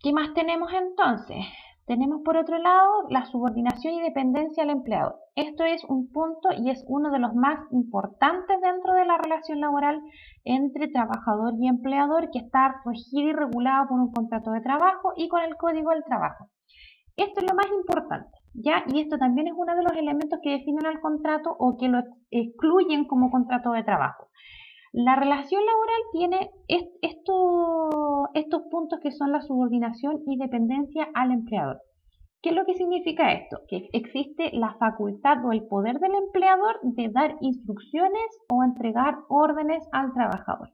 ¿Qué más tenemos entonces? Tenemos por otro lado la subordinación y dependencia al empleador. Esto es un punto y es uno de los más importantes dentro de la relación laboral entre trabajador y empleador, que está regido y regulado por un contrato de trabajo y con el Código del Trabajo. Esto es lo más importante, ¿ya? Y esto también es uno de los elementos que definen al contrato o que lo excluyen como contrato de trabajo. La relación laboral tiene estos puntos que son la subordinación y dependencia al empleador. ¿Qué es lo que significa esto? Que existe la facultad o el poder del empleador de dar instrucciones o entregar órdenes al trabajador,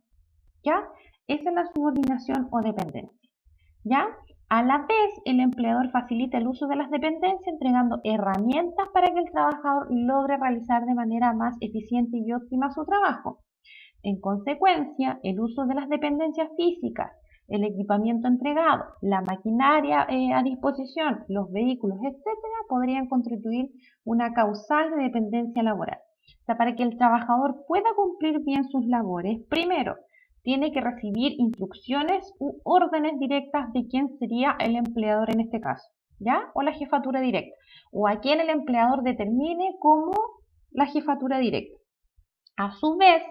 ¿ya? Esa es la subordinación o dependencia, ¿ya? A la vez, el empleador facilita el uso de las dependencias entregando herramientas para que el trabajador logre realizar de manera más eficiente y óptima su trabajo. En consecuencia, el uso de las dependencias físicas, el equipamiento entregado, la maquinaria a disposición, los vehículos, etcétera, podrían constituir una causal de dependencia laboral. O sea, para que el trabajador pueda cumplir bien sus labores, primero, tiene que recibir instrucciones u órdenes directas de quién sería el empleador en este caso, ¿ya? O la jefatura directa, o a quien el empleador determine como la jefatura directa. A su vez,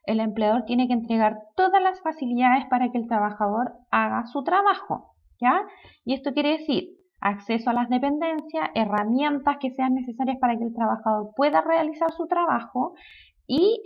el empleador tiene que entregar todas las facilidades para que el trabajador haga su trabajo, ¿ya? Y esto quiere decir acceso a las dependencias, herramientas que sean necesarias para que el trabajador pueda realizar su trabajo y,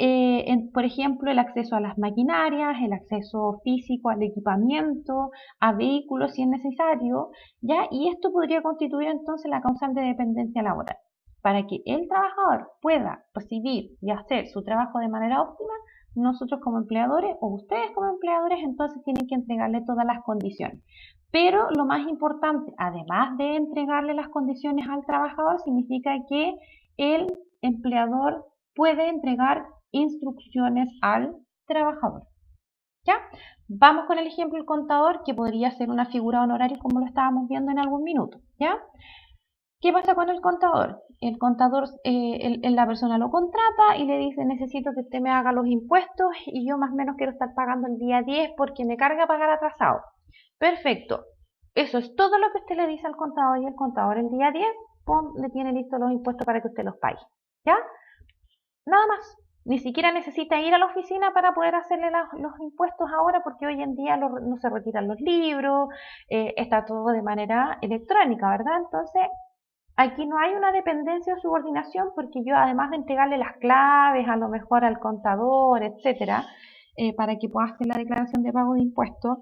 por ejemplo, el acceso a las maquinarias, el acceso físico al equipamiento, a vehículos si es necesario, ¿ya? Y esto podría constituir entonces la causal de dependencia laboral. Para que el trabajador pueda recibir y hacer su trabajo de manera óptima, nosotros como empleadores o ustedes como empleadores entonces tienen que entregarle todas las condiciones. Pero lo más importante, además de entregarle las condiciones al trabajador, significa que el empleador puede entregar instrucciones al trabajador, ¿ya? Vamos con el ejemplo del contador, que podría ser una figura honoraria como lo estábamos viendo en algún minuto, ¿ya? ¿Qué pasa con el contador? El contador, la persona lo contrata y le dice, necesito que usted me haga los impuestos y yo más o menos quiero estar pagando el día 10 porque me carga pagar atrasado. Perfecto. Eso es todo lo que usted le dice al contador y el contador el día 10, ¡pum!, le tiene listos los impuestos para que usted los pague, ¿ya? Nada más. Ni siquiera necesita ir a la oficina para poder hacerle los impuestos ahora, porque hoy en día no se retiran los libros, está todo de manera electrónica, ¿verdad? Entonces, aquí no hay una dependencia o subordinación, porque yo, además de entregarle las claves a lo mejor al contador, etcétera, para que pueda hacer la declaración de pago de impuestos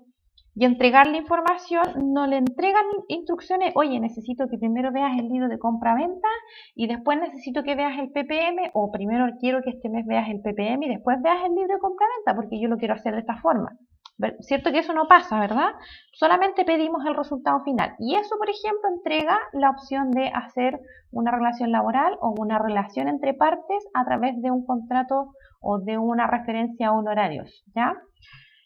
y entregarle información, no le entregan instrucciones. Oye, necesito que primero veas el libro de compra-venta y después necesito que veas el PPM, o primero quiero que este mes veas el PPM y después veas el libro de compra-venta, porque yo lo quiero hacer de esta forma. Cierto que eso no pasa, ¿verdad? Solamente pedimos el resultado final. Y eso, por ejemplo, entrega la opción de hacer una relación laboral o una relación entre partes a través de un contrato o de una referencia a honorarios, ¿ya?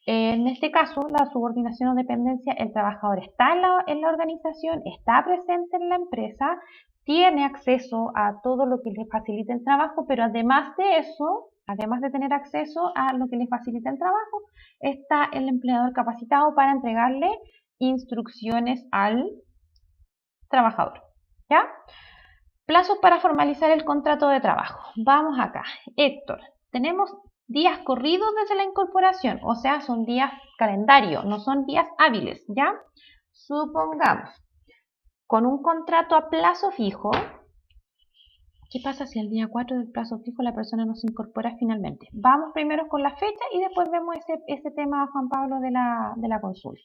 En este caso, la subordinación o dependencia, el trabajador está en la organización, está presente en la empresa, tiene acceso a todo lo que le facilita el trabajo, pero además de eso, además de tener acceso a lo que le facilita el trabajo, está el empleador capacitado para entregarle instrucciones al trabajador. ¿Ya? Plazos para formalizar el contrato de trabajo. Vamos acá. Héctor, tenemos días corridos desde la incorporación, o sea, son días calendario, no son días hábiles, ¿ya? Supongamos, con un contrato a plazo fijo, ¿qué pasa si el día 4 del plazo fijo la persona no se incorpora finalmente? Vamos primero con la fecha y después vemos ese tema, Juan Pablo, de la consulta.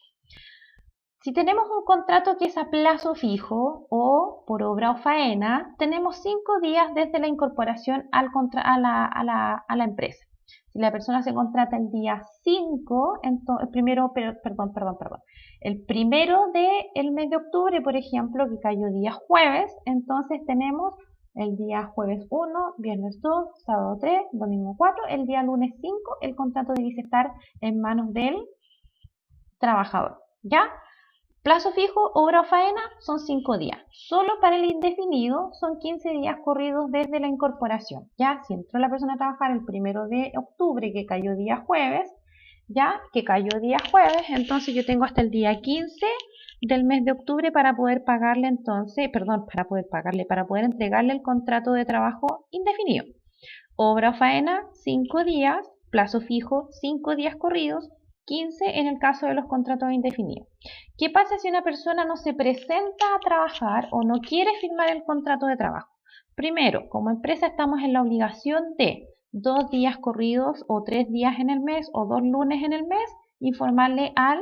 Si tenemos un contrato que es a plazo fijo o por obra o faena, tenemos 5 días desde la incorporación a la empresa. Si la persona se contrata el día 5, el primero del mes de octubre, por ejemplo, que cayó día jueves, entonces tenemos el día jueves 1, viernes 2, sábado 3, domingo 4, el día lunes 5, el contrato debe estar en manos del trabajador, ¿ya? Plazo fijo, obra o faena, son 5 días. Solo para el indefinido son 15 días corridos desde la incorporación. Ya, si entró la persona a trabajar el 1 de octubre, que cayó día jueves, entonces yo tengo hasta el día 15 del mes de octubre para poder pagarle para poder entregarle el contrato de trabajo indefinido. Obra o faena, 5 días. Plazo fijo, 5 días corridos. 15 en el caso de los contratos indefinidos. ¿Qué pasa si una persona no se presenta a trabajar o no quiere firmar el contrato de trabajo? Primero, como empresa estamos en la obligación de 2 días corridos o 3 días en el mes o 2 lunes en el mes informarle a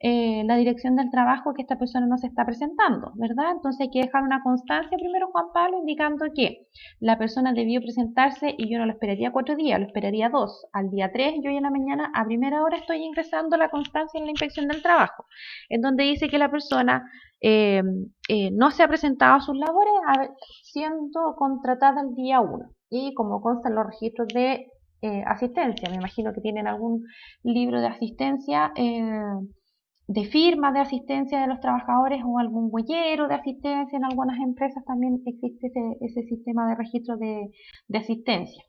la dirección del trabajo que esta persona no se está presentando, ¿verdad? Entonces hay que dejar una constancia primero, Juan Pablo, indicando que la persona debió presentarse y yo no lo esperaría 4 días, lo esperaría 2. Al día 3, yo en la mañana a primera hora estoy ingresando la constancia en la inspección del trabajo, en donde dice que la persona no se ha presentado a sus labores siendo contratada el día 1. Y como consta en los registros de asistencia, me imagino que tienen algún libro de asistencia, de firma de asistencia de los trabajadores o algún huellero de asistencia. En algunas empresas también existe ese sistema de registro de asistencia.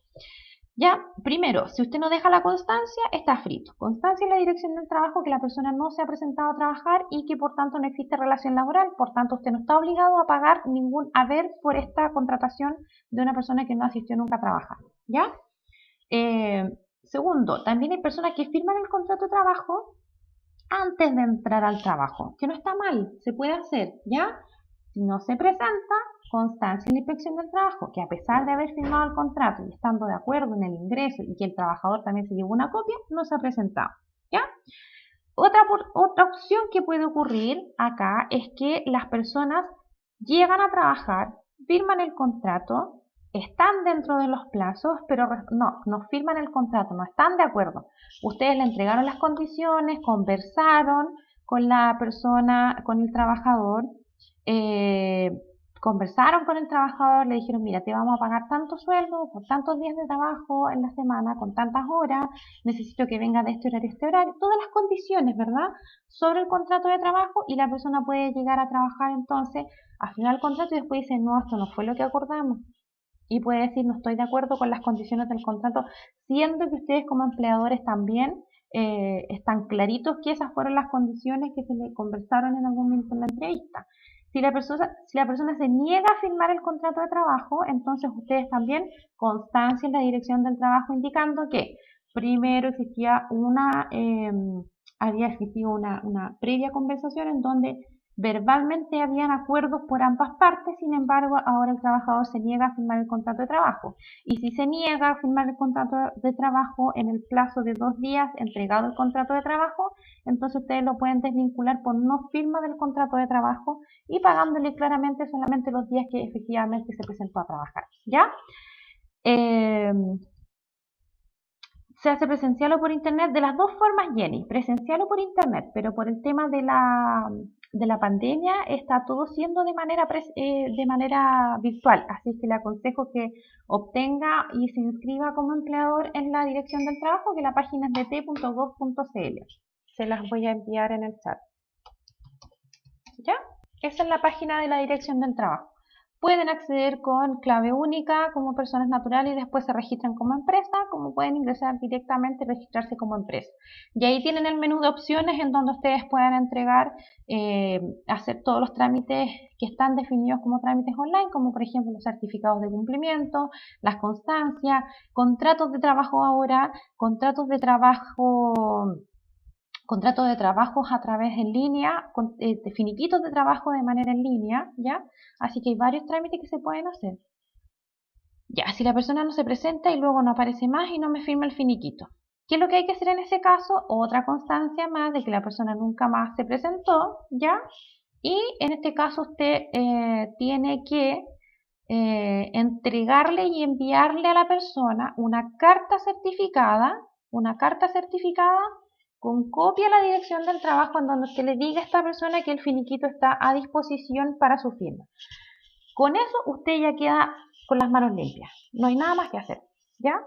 Ya, primero, si usted no deja la constancia, está frito. Constancia en la dirección del trabajo que la persona no se ha presentado a trabajar y que por tanto no existe relación laboral, por tanto usted no está obligado a pagar ningún haber por esta contratación de una persona que no asistió nunca a trabajar. ¿Ya? Segundo, también hay personas que firman el contrato de trabajo antes de entrar al trabajo, que no está mal, se puede hacer, ¿ya? Si no se presenta, constancia en la inspección del trabajo, que a pesar de haber firmado el contrato y estando de acuerdo en el ingreso y que el trabajador también se llevó una copia, no se ha presentado, ¿ya? Otra opción que puede ocurrir acá es que las personas llegan a trabajar, firman el contrato, están dentro de los plazos, pero no firman el contrato, no están de acuerdo. Ustedes le entregaron las condiciones, conversaron con la persona, con el trabajador, le dijeron, mira, te vamos a pagar tanto sueldo por tantos días de trabajo en la semana, con tantas horas, necesito que venga de este horario, todas las condiciones, ¿verdad? Sobre el contrato de trabajo y la persona puede llegar a trabajar entonces, al final del contrato y después dice, no, esto no fue lo que acordamos. Y puede decir, no estoy de acuerdo con las condiciones del contrato, siendo que ustedes como empleadores también están claritos que esas fueron las condiciones que se le conversaron en algún momento en la entrevista. Si la persona se niega a firmar el contrato de trabajo, entonces ustedes también constancia en la dirección del trabajo indicando que primero había existido una previa conversación en donde verbalmente habían acuerdos por ambas partes, sin embargo, ahora el trabajador se niega a firmar el contrato de trabajo. Y si se niega a firmar el contrato de trabajo en el plazo de 2 días entregado el contrato de trabajo, entonces ustedes lo pueden desvincular por no firma del contrato de trabajo y pagándole claramente solamente los días que efectivamente se presentó a trabajar. ¿Ya? Se hace presencial o por internet, de las dos formas, Jenny, presencial o por internet, pero por el tema de la pandemia está todo siendo de manera virtual, así que le aconsejo que obtenga y se inscriba como empleador en la dirección del trabajo, que la página es dt.gov.cl. Se las voy a enviar en el chat. ¿Ya? Esa es la página de la dirección del trabajo. Pueden acceder con clave única como personas naturales y después se registran como empresa, como pueden ingresar directamente y registrarse como empresa. Y ahí tienen el menú de opciones en donde ustedes puedan entregar, hacer todos los trámites que están definidos como trámites online, como por ejemplo los certificados de cumplimiento, las constancias, contratos de trabajo ahora, contratos de trabajos a través en línea, finiquitos de trabajo de manera en línea, ¿ya? Así que hay varios trámites que se pueden hacer. Ya, si la persona no se presenta y luego no aparece más y no me firma el finiquito. ¿Qué es lo que hay que hacer en ese caso? Otra constancia más de que la persona nunca más se presentó, ¿ya? Y en este caso usted tiene que entregarle y enviarle a la persona una carta certificada con copia a la dirección del trabajo en donde usted le diga a esta persona que el finiquito está a disposición para su firma. Con eso usted ya queda con las manos limpias, no hay nada más que hacer, ¿ya?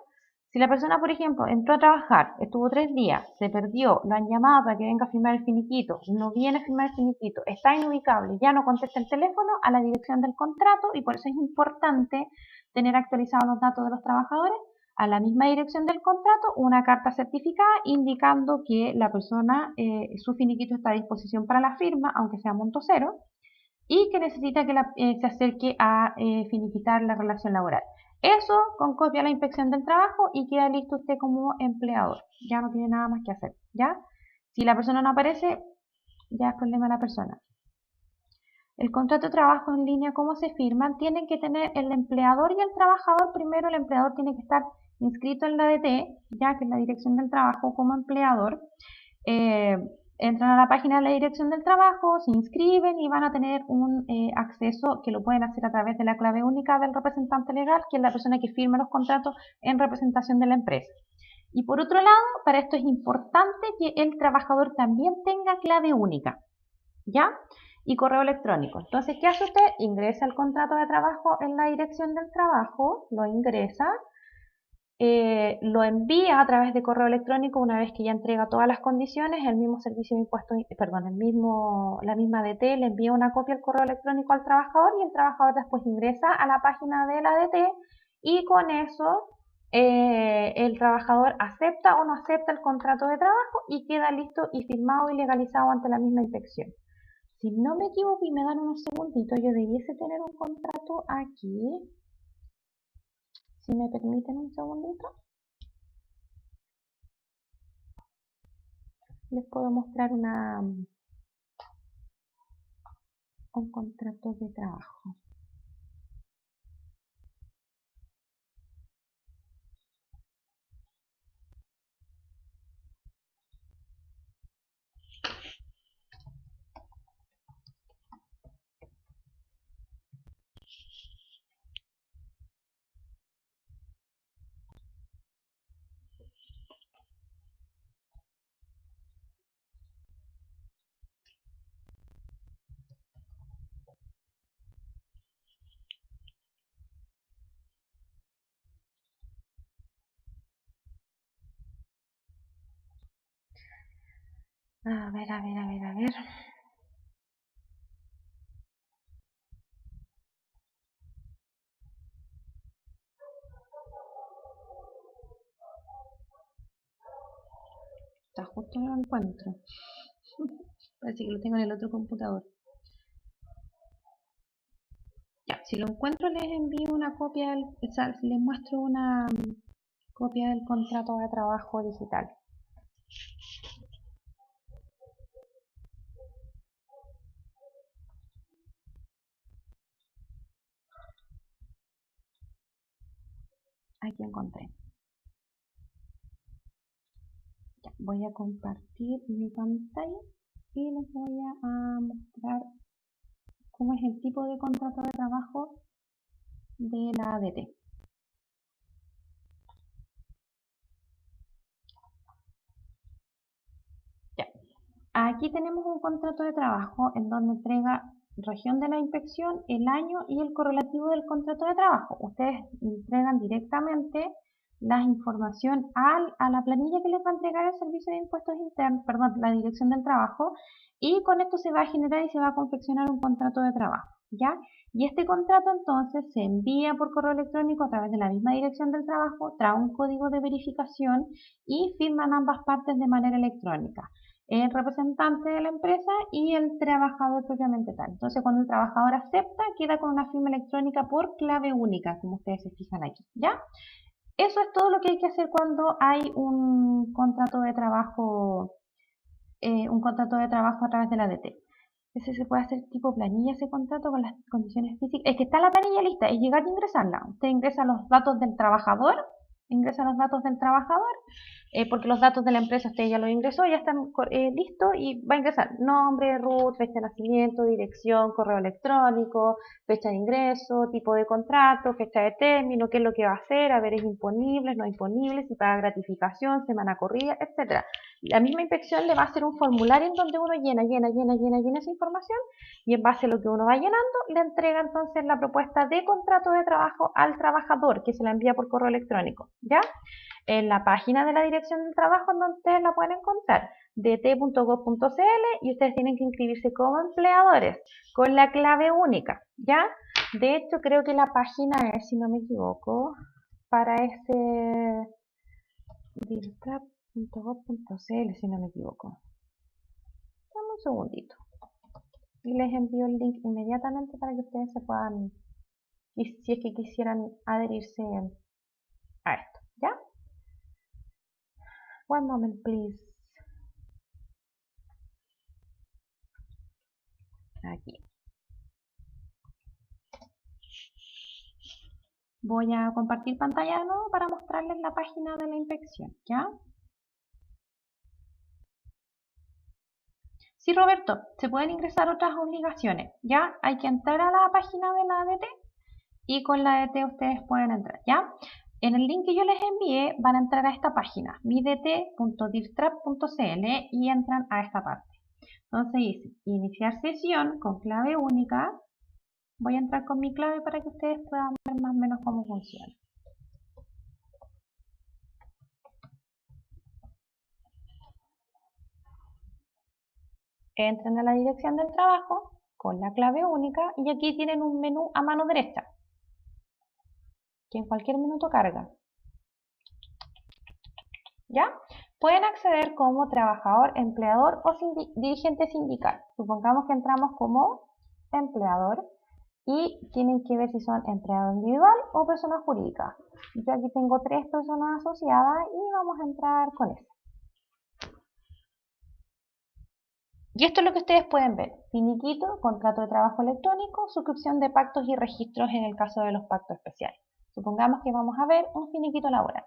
Si la persona, por ejemplo, entró a trabajar, estuvo 3 días, se perdió, lo han llamado para que venga a firmar el finiquito, no viene a firmar el finiquito, está inubicable, ya no contesta el teléfono, a la dirección del contrato, y por eso es importante tener actualizados los datos de los trabajadores, a la misma dirección del contrato, una carta certificada indicando que la persona, su finiquito está a disposición para la firma, aunque sea monto cero, y que necesita que se acerque a finiquitar la relación laboral. Eso con copia a la inspección del trabajo y queda listo usted como empleador. Ya no tiene nada más que hacer, ¿ya? Si la persona no aparece, ya es problema de la persona. El contrato de trabajo en línea, ¿cómo se firma? Tienen que tener el empleador y el trabajador. Primero, el empleador tiene que estar inscrito en la ADT, ya que es la dirección del trabajo como empleador. Entran a la página de la dirección del trabajo, se inscriben y van a tener un acceso que lo pueden hacer a través de la clave única del representante legal, que es la persona que firma los contratos en representación de la empresa. Y por otro lado, para esto es importante que el trabajador también tenga clave única, ¿ya? Y correo electrónico. Entonces, ¿qué hace usted? Ingresa el contrato de trabajo en la dirección del trabajo, lo ingresa, lo envía a través de correo electrónico una vez que ya entrega todas las condiciones, el mismo servicio de impuestos, perdón, la misma ADT le envía una copia al correo electrónico al trabajador y el trabajador después ingresa a la página de la ADT y con eso el trabajador acepta o no acepta el contrato de trabajo y queda listo y firmado y legalizado ante la misma inspección. Si no me equivoco y me dan unos segunditos, yo debiese tener un contrato aquí. Si me permiten un segundito, les puedo mostrar un contrato de trabajo. A ver, a ver, a ver, a ver. Está justo no lo encuentro. Parece que lo tengo en el otro computador. Ya, si lo encuentro les envío una copia, les muestro una copia del contrato de trabajo digital. Aquí encontré. Ya, voy a compartir mi pantalla y les voy a mostrar cómo es el tipo de contrato de trabajo de la ADT. Aquí tenemos un contrato de trabajo en donde entrega región de la inspección, el año y el correlativo del contrato de trabajo. Ustedes entregan directamente la información a la planilla que les va a entregar el Servicio de Impuestos Internos, perdón, la Dirección del Trabajo, y con esto se va a generar y se va a confeccionar un contrato de trabajo, ¿ya? Y este contrato entonces se envía por correo electrónico a través de la misma Dirección del Trabajo, trae un código de verificación y firman ambas partes de manera electrónica, el representante de la empresa y el trabajador propiamente tal. Entonces, cuando el trabajador acepta, queda con una firma electrónica por clave única, como ustedes se fijan aquí, ¿ya? Eso es todo lo que hay que hacer cuando hay un contrato de trabajo a través de la ADT. Ese se puede hacer tipo planilla, ese contrato con las condiciones físicas. Es que está la planilla lista, es llegar a ingresarla. Usted ingresa los datos del trabajador, porque los datos de la empresa usted ya los ingresó, ya están listos y va a ingresar nombre, RUT, fecha de nacimiento, dirección, correo electrónico, fecha de ingreso, tipo de contrato, fecha de término, qué es lo que va a hacer, haberes imponibles, no imponibles, si paga gratificación, semana corrida, etcétera. La misma inspección le va a hacer un formulario en donde uno llena esa información y en base a lo que uno va llenando le entrega entonces la propuesta de contrato de trabajo al trabajador que se la envía por correo electrónico, ¿ya? En la página de la Dirección del Trabajo en donde ustedes la pueden encontrar, dt.gov.cl, y ustedes tienen que inscribirse como empleadores con la clave única, ¿ya? De hecho, creo que la página es, si no me equivoco, para ese dirtrap.gov.cl, si no me equivoco. Dame un segundito y les envío el link inmediatamente para que ustedes se puedan, y si es que quisieran adherirse a esto, ¿ya? One moment, please. Aquí. Voy a compartir pantalla de nuevo para mostrarles la página de la inspección, ¿ya? Sí, Roberto, se pueden ingresar otras obligaciones, ¿ya? Hay que entrar a la página de la ADT y con la ADT ustedes pueden entrar, ¿ya? En el link que yo les envié van a entrar a esta página, midt.dirtrap.cl, y entran a esta parte. Entonces dice, iniciar sesión con clave única. Voy a entrar con mi clave para que ustedes puedan ver más o menos cómo funciona. Entran a la Dirección del Trabajo con la clave única y aquí tienen un menú a mano derecha que en cualquier minuto carga. ¿Ya? Pueden acceder como trabajador, empleador o dirigente sindical. Supongamos que entramos como empleador y tienen que ver si son empleado individual o persona jurídica. Yo aquí tengo 3 personas asociadas y vamos a entrar con eso. Y esto es lo que ustedes pueden ver. Finiquito, contrato de trabajo electrónico, suscripción de pactos y registros en el caso de los pactos especiales. Supongamos que vamos a ver un finiquito laboral.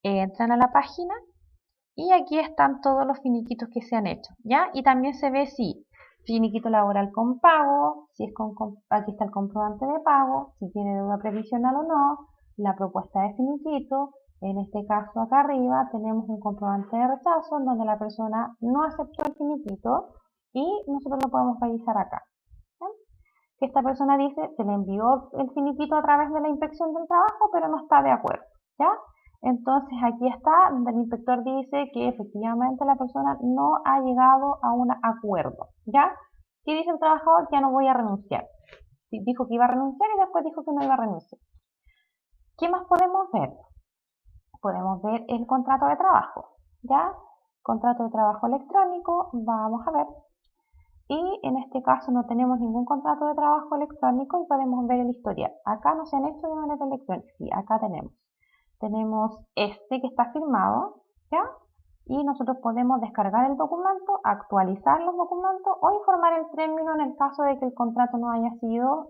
Entran a la página y aquí están todos los finiquitos que se han hecho, ¿ya? Y también se ve si finiquito laboral con pago, si es aquí está el comprobante de pago, si tiene deuda previsional o no, la propuesta de finiquito. En este caso acá arriba tenemos un comprobante de rechazo en donde la persona no aceptó el finiquito y nosotros lo podemos revisar acá. ¿Sí? Que esta persona dice, se le envió el finiquito a través de la inspección del trabajo, pero no está de acuerdo, ¿ya? Entonces aquí está, donde el inspector dice que efectivamente la persona no ha llegado a un acuerdo, ¿ya? ¿Qué dice el trabajador? Ya no voy a renunciar. Dijo que iba a renunciar y después dijo que no iba a renunciar. ¿Qué más podemos ver? Podemos ver el contrato de trabajo, ¿ya? Contrato de trabajo electrónico, vamos a ver. Y en este caso no tenemos ningún contrato de trabajo electrónico y podemos ver el historial. Acá no se han hecho de manera electrónica, sí, acá tenemos. Tenemos este que está firmado, ¿ya? Y nosotros podemos descargar el documento, actualizar los documentos o informar el término en el caso de que el contrato no haya sido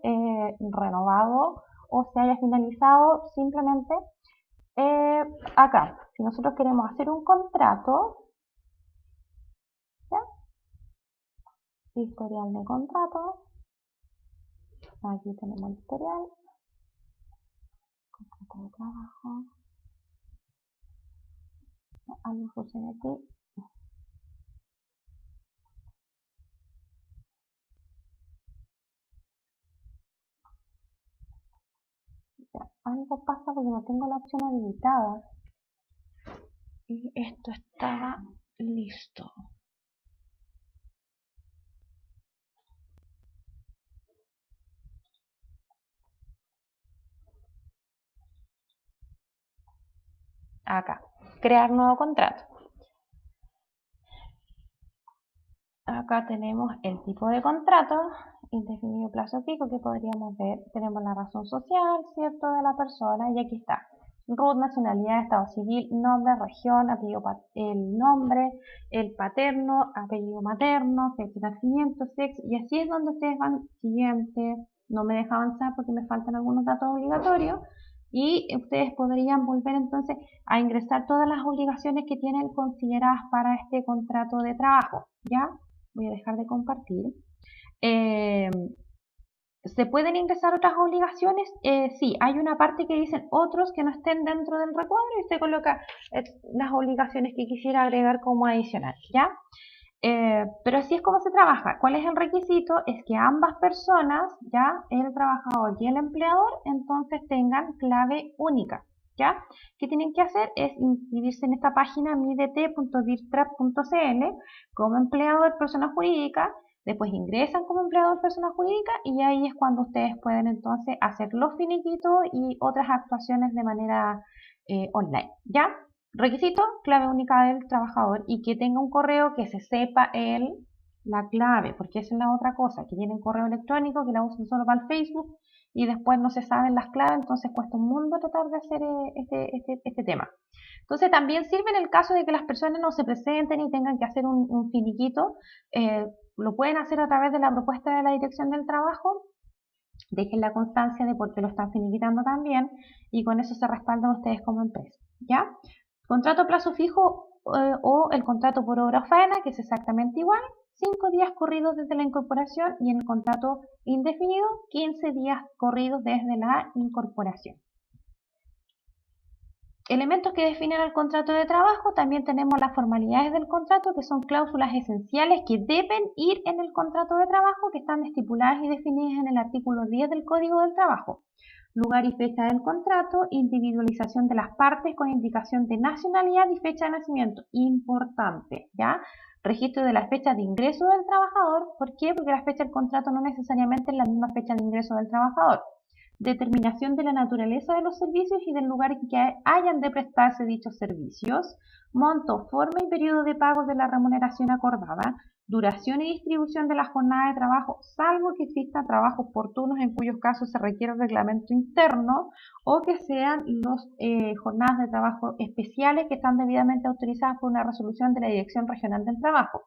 renovado o se haya finalizado. Simplemente acá, si nosotros queremos hacer un contrato, ¿ya? Historial de contrato, aquí tenemos el historial, contrato de trabajo, algo sucede aquí. algo pasa porque no tengo la opción habilitada. Y esto estaba listo. Acá, crear nuevo contrato. Acá tenemos el tipo de contrato, indefinido plazo fijo, que podríamos ver. Tenemos la razón social, ¿cierto?, de la persona, y aquí está. RUT, nacionalidad, estado civil, nombre, región, apellido, el nombre, el paterno, apellido materno, fecha de nacimiento, sexo, y así es donde ustedes van. Siguiente, no me deja avanzar porque me faltan algunos datos obligatorios, y ustedes podrían volver entonces a ingresar todas las obligaciones que tienen consideradas para este contrato de trabajo, ¿ya? Voy a dejar de compartir. ¿Se pueden ingresar otras obligaciones? Sí, hay una parte que dicen otros que no estén dentro del recuadro y se coloca las obligaciones que quisiera agregar como adicional, ¿ya? Pero así es como se trabaja. ¿Cuál es el requisito? Es que ambas personas, ya el trabajador y el empleador, entonces tengan clave única, ¿ya? ¿Qué tienen que hacer? Es inscribirse en esta página midt.virtrap.cl como empleador persona jurídica. Después ingresan como empleador persona jurídica y ahí es cuando ustedes pueden entonces hacer los finiquitos y otras actuaciones de manera online, ¿ya? Requisito, clave única del trabajador y que tenga un correo que se sepa la clave, porque esa es la otra cosa, que tienen correo electrónico, que la usan solo para el Facebook y después no se saben las claves, entonces cuesta un mundo tratar de hacer este tema. Entonces también sirve en el caso de que las personas no se presenten y tengan que hacer un finiquito, lo pueden hacer a través de la propuesta de la Dirección del Trabajo. Dejen la constancia de por qué lo están finiquitando también y con eso se respaldan ustedes como empresa, ¿ya? Contrato a plazo fijo o el contrato por obra o faena, que es exactamente igual, 5 días corridos desde la incorporación, y en el contrato indefinido, 15 días corridos desde la incorporación. Elementos que definen el contrato de trabajo, también tenemos las formalidades del contrato, que son cláusulas esenciales que deben ir en el contrato de trabajo, que están estipuladas y definidas en el artículo 10 del Código del Trabajo. Lugar y fecha del contrato, individualización de las partes con indicación de nacionalidad y fecha de nacimiento, importante, ¿ya? Registro de la fecha de ingreso del trabajador, ¿por qué? Porque la fecha del contrato no necesariamente es la misma fecha de ingreso del trabajador. Determinación de la naturaleza de los servicios y del lugar en que hayan de prestarse dichos servicios, monto, forma y periodo de pago de la remuneración acordada, duración y distribución de la jornada de trabajo, salvo que existan trabajos por turnos en cuyos casos se requiere un reglamento interno o que sean las jornadas de trabajo especiales que están debidamente autorizadas por una resolución de la Dirección Regional del Trabajo.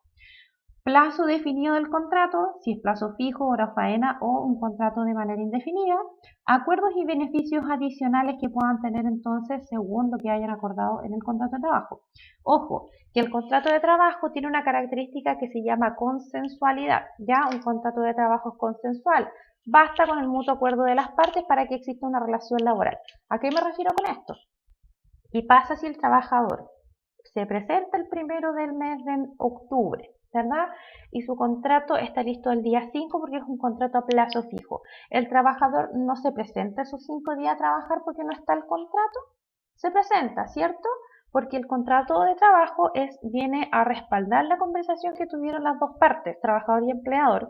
Plazo definido del contrato, si es plazo fijo, hora faena o un contrato de manera indefinida. Acuerdos y beneficios adicionales que puedan tener entonces según lo que hayan acordado en el contrato de trabajo. Ojo, que el contrato de trabajo tiene una característica que se llama consensualidad. Ya un contrato de trabajo es consensual. Basta con el mutuo acuerdo de las partes para que exista una relación laboral. ¿A qué me refiero con esto? ¿Qué pasa si el trabajador se presenta el primero del mes de octubre, ¿verdad? Y su contrato está listo el día 5 porque es un contrato a plazo fijo? El trabajador no se presenta esos 5 días a trabajar porque no está el contrato. Se presenta, ¿cierto? Porque el contrato de trabajo viene a respaldar la conversación que tuvieron las dos partes, trabajador y empleador.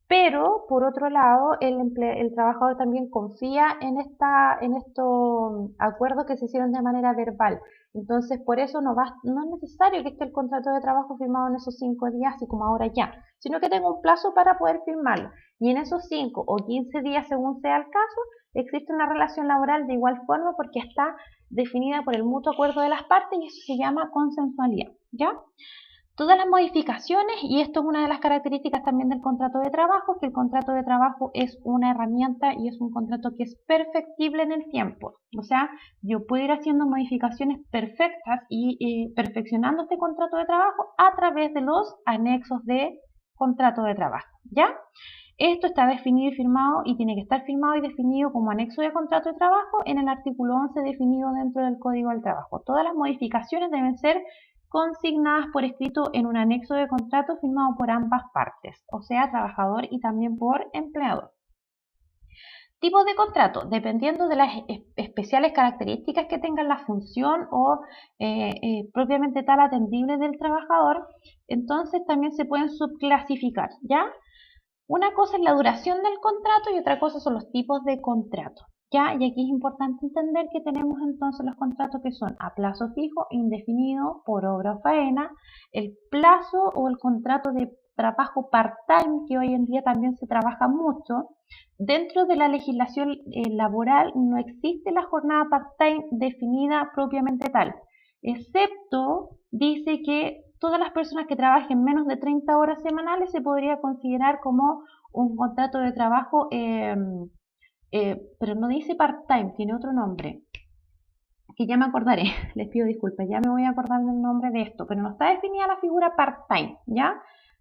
Pero, por otro lado, el trabajador también confía en estos acuerdos que se hicieron de manera verbal. Entonces, por eso no es necesario que esté el contrato de trabajo firmado en esos 5 días, así como ahora ya, sino que tenga un plazo para poder firmarlo. Y en esos 5 o 15 días, según sea el caso, existe una relación laboral de igual forma porque está definida por el mutuo acuerdo de las partes y eso se llama consensualidad, ¿ya? Todas las modificaciones, y esto es una de las características también del contrato de trabajo, que el contrato de trabajo es una herramienta y es un contrato que es perfectible en el tiempo. O sea, yo puedo ir haciendo modificaciones perfectas y perfeccionando este contrato de trabajo a través de los anexos de contrato de trabajo, ¿ya? Esto está definido y firmado y tiene que estar firmado y definido como anexo de contrato de trabajo en el artículo 11 definido dentro del Código del Trabajo. Todas las modificaciones deben ser consignadas por escrito en un anexo de contrato firmado por ambas partes, o sea, trabajador y también por empleador. Tipos de contrato, dependiendo de las especiales características que tengan la función o propiamente tal atendible del trabajador, entonces también se pueden subclasificar, ¿ya? Una cosa es la duración del contrato y otra cosa son los tipos de contrato, ¿ya? Y aquí es importante entender que tenemos entonces los contratos que son a plazo fijo, indefinido, por obra o faena, el plazo o el contrato de trabajo part-time, que hoy en día también se trabaja mucho. Dentro de la legislación laboral no existe la jornada part-time definida propiamente tal, excepto dice que todas las personas que trabajen menos de 30 horas semanales se podría considerar como un contrato de trabajo, pero no dice part-time, tiene otro nombre, que ya me acordaré, les pido disculpas, ya me voy a acordar del nombre de esto, pero no está definida la figura part-time, ¿ya?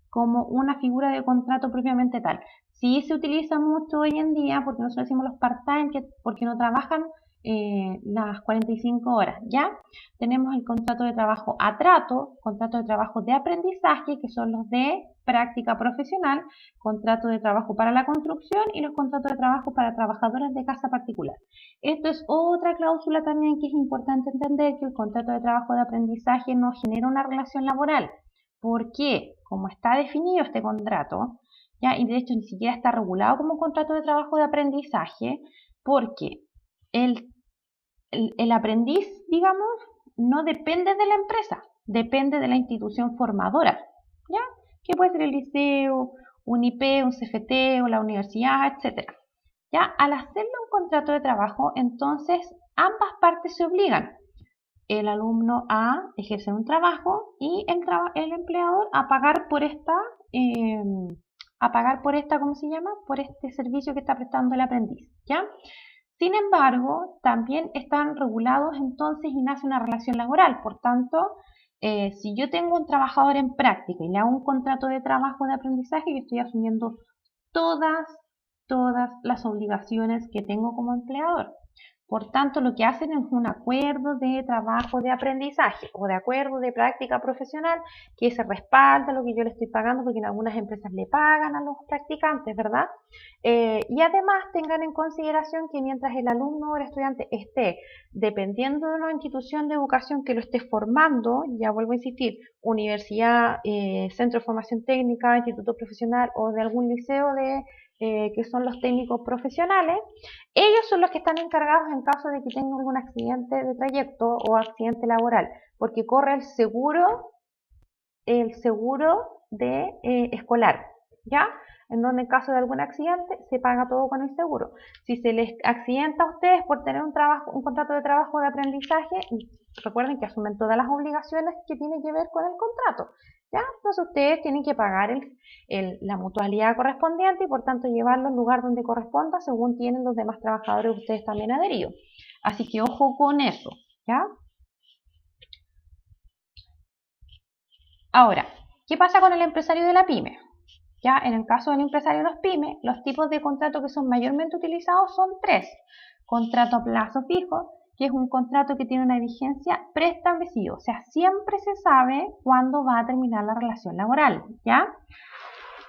Como una figura de contrato propiamente tal. Sí se utiliza mucho hoy en día, porque nosotros decimos los part-time, porque no trabajan las 45 horas, ¿ya? Tenemos el contrato de trabajo a trato, contrato de trabajo de aprendizaje, que son los de práctica profesional, contrato de trabajo para la construcción y los contratos de trabajo para trabajadoras de casa particular. Esto es otra cláusula también que es importante entender, que el contrato de trabajo de aprendizaje no genera una relación laboral. ¿Por qué? Como está definido este contrato, ¿ya? Y de hecho ni siquiera está regulado como contrato de trabajo de aprendizaje, porque el aprendiz, digamos, no depende de la empresa, depende de la institución formadora, ¿ya? Que puede ser el liceo, un IP, un CFT o la universidad, etcétera. ¿Ya? Al hacerle un contrato de trabajo, entonces ambas partes se obligan. El alumno a ejercer un trabajo y el empleador a pagar por ¿cómo se llama? Por este servicio que está prestando el aprendiz, ¿ya? Sin embargo, también están regulados entonces y nace una relación laboral. Por tanto, si yo tengo un trabajador en práctica y le hago un contrato de trabajo de aprendizaje, yo estoy asumiendo todas las obligaciones que tengo como empleador. Por tanto, lo que hacen es un acuerdo de trabajo de aprendizaje o de acuerdo de práctica profesional que se respalda lo que yo le estoy pagando, porque en algunas empresas le pagan a los practicantes, ¿verdad? Y además tengan en consideración que mientras el alumno o el estudiante esté dependiendo de una institución de educación que lo esté formando, ya vuelvo a insistir, universidad, centro de formación técnica, instituto profesional o de algún liceo que son los técnicos profesionales, ellos son los que están encargados en caso de que tenga algún accidente de trayecto o accidente laboral, porque corre el seguro de escolar, ¿ya? En donde en caso de algún accidente se paga todo con el seguro. Si se les accidenta a ustedes por tener un contrato de trabajo de aprendizaje, recuerden que asumen todas las obligaciones que tienen que ver con el contrato, ¿ya? Entonces ustedes tienen que pagar la mutualidad correspondiente y por tanto llevarlo al lugar donde corresponda según tienen los demás trabajadores ustedes también adheridos. Así que ojo con eso, ¿ya? Ahora, ¿qué pasa con el empresario de la pyme? Ya en el caso del empresario de las pymes, los tipos de contrato que son mayormente utilizados son tres. Contrato a plazo fijo, que es un contrato que tiene una vigencia preestablecida, o sea, siempre se sabe cuándo va a terminar la relación laboral, ¿ya?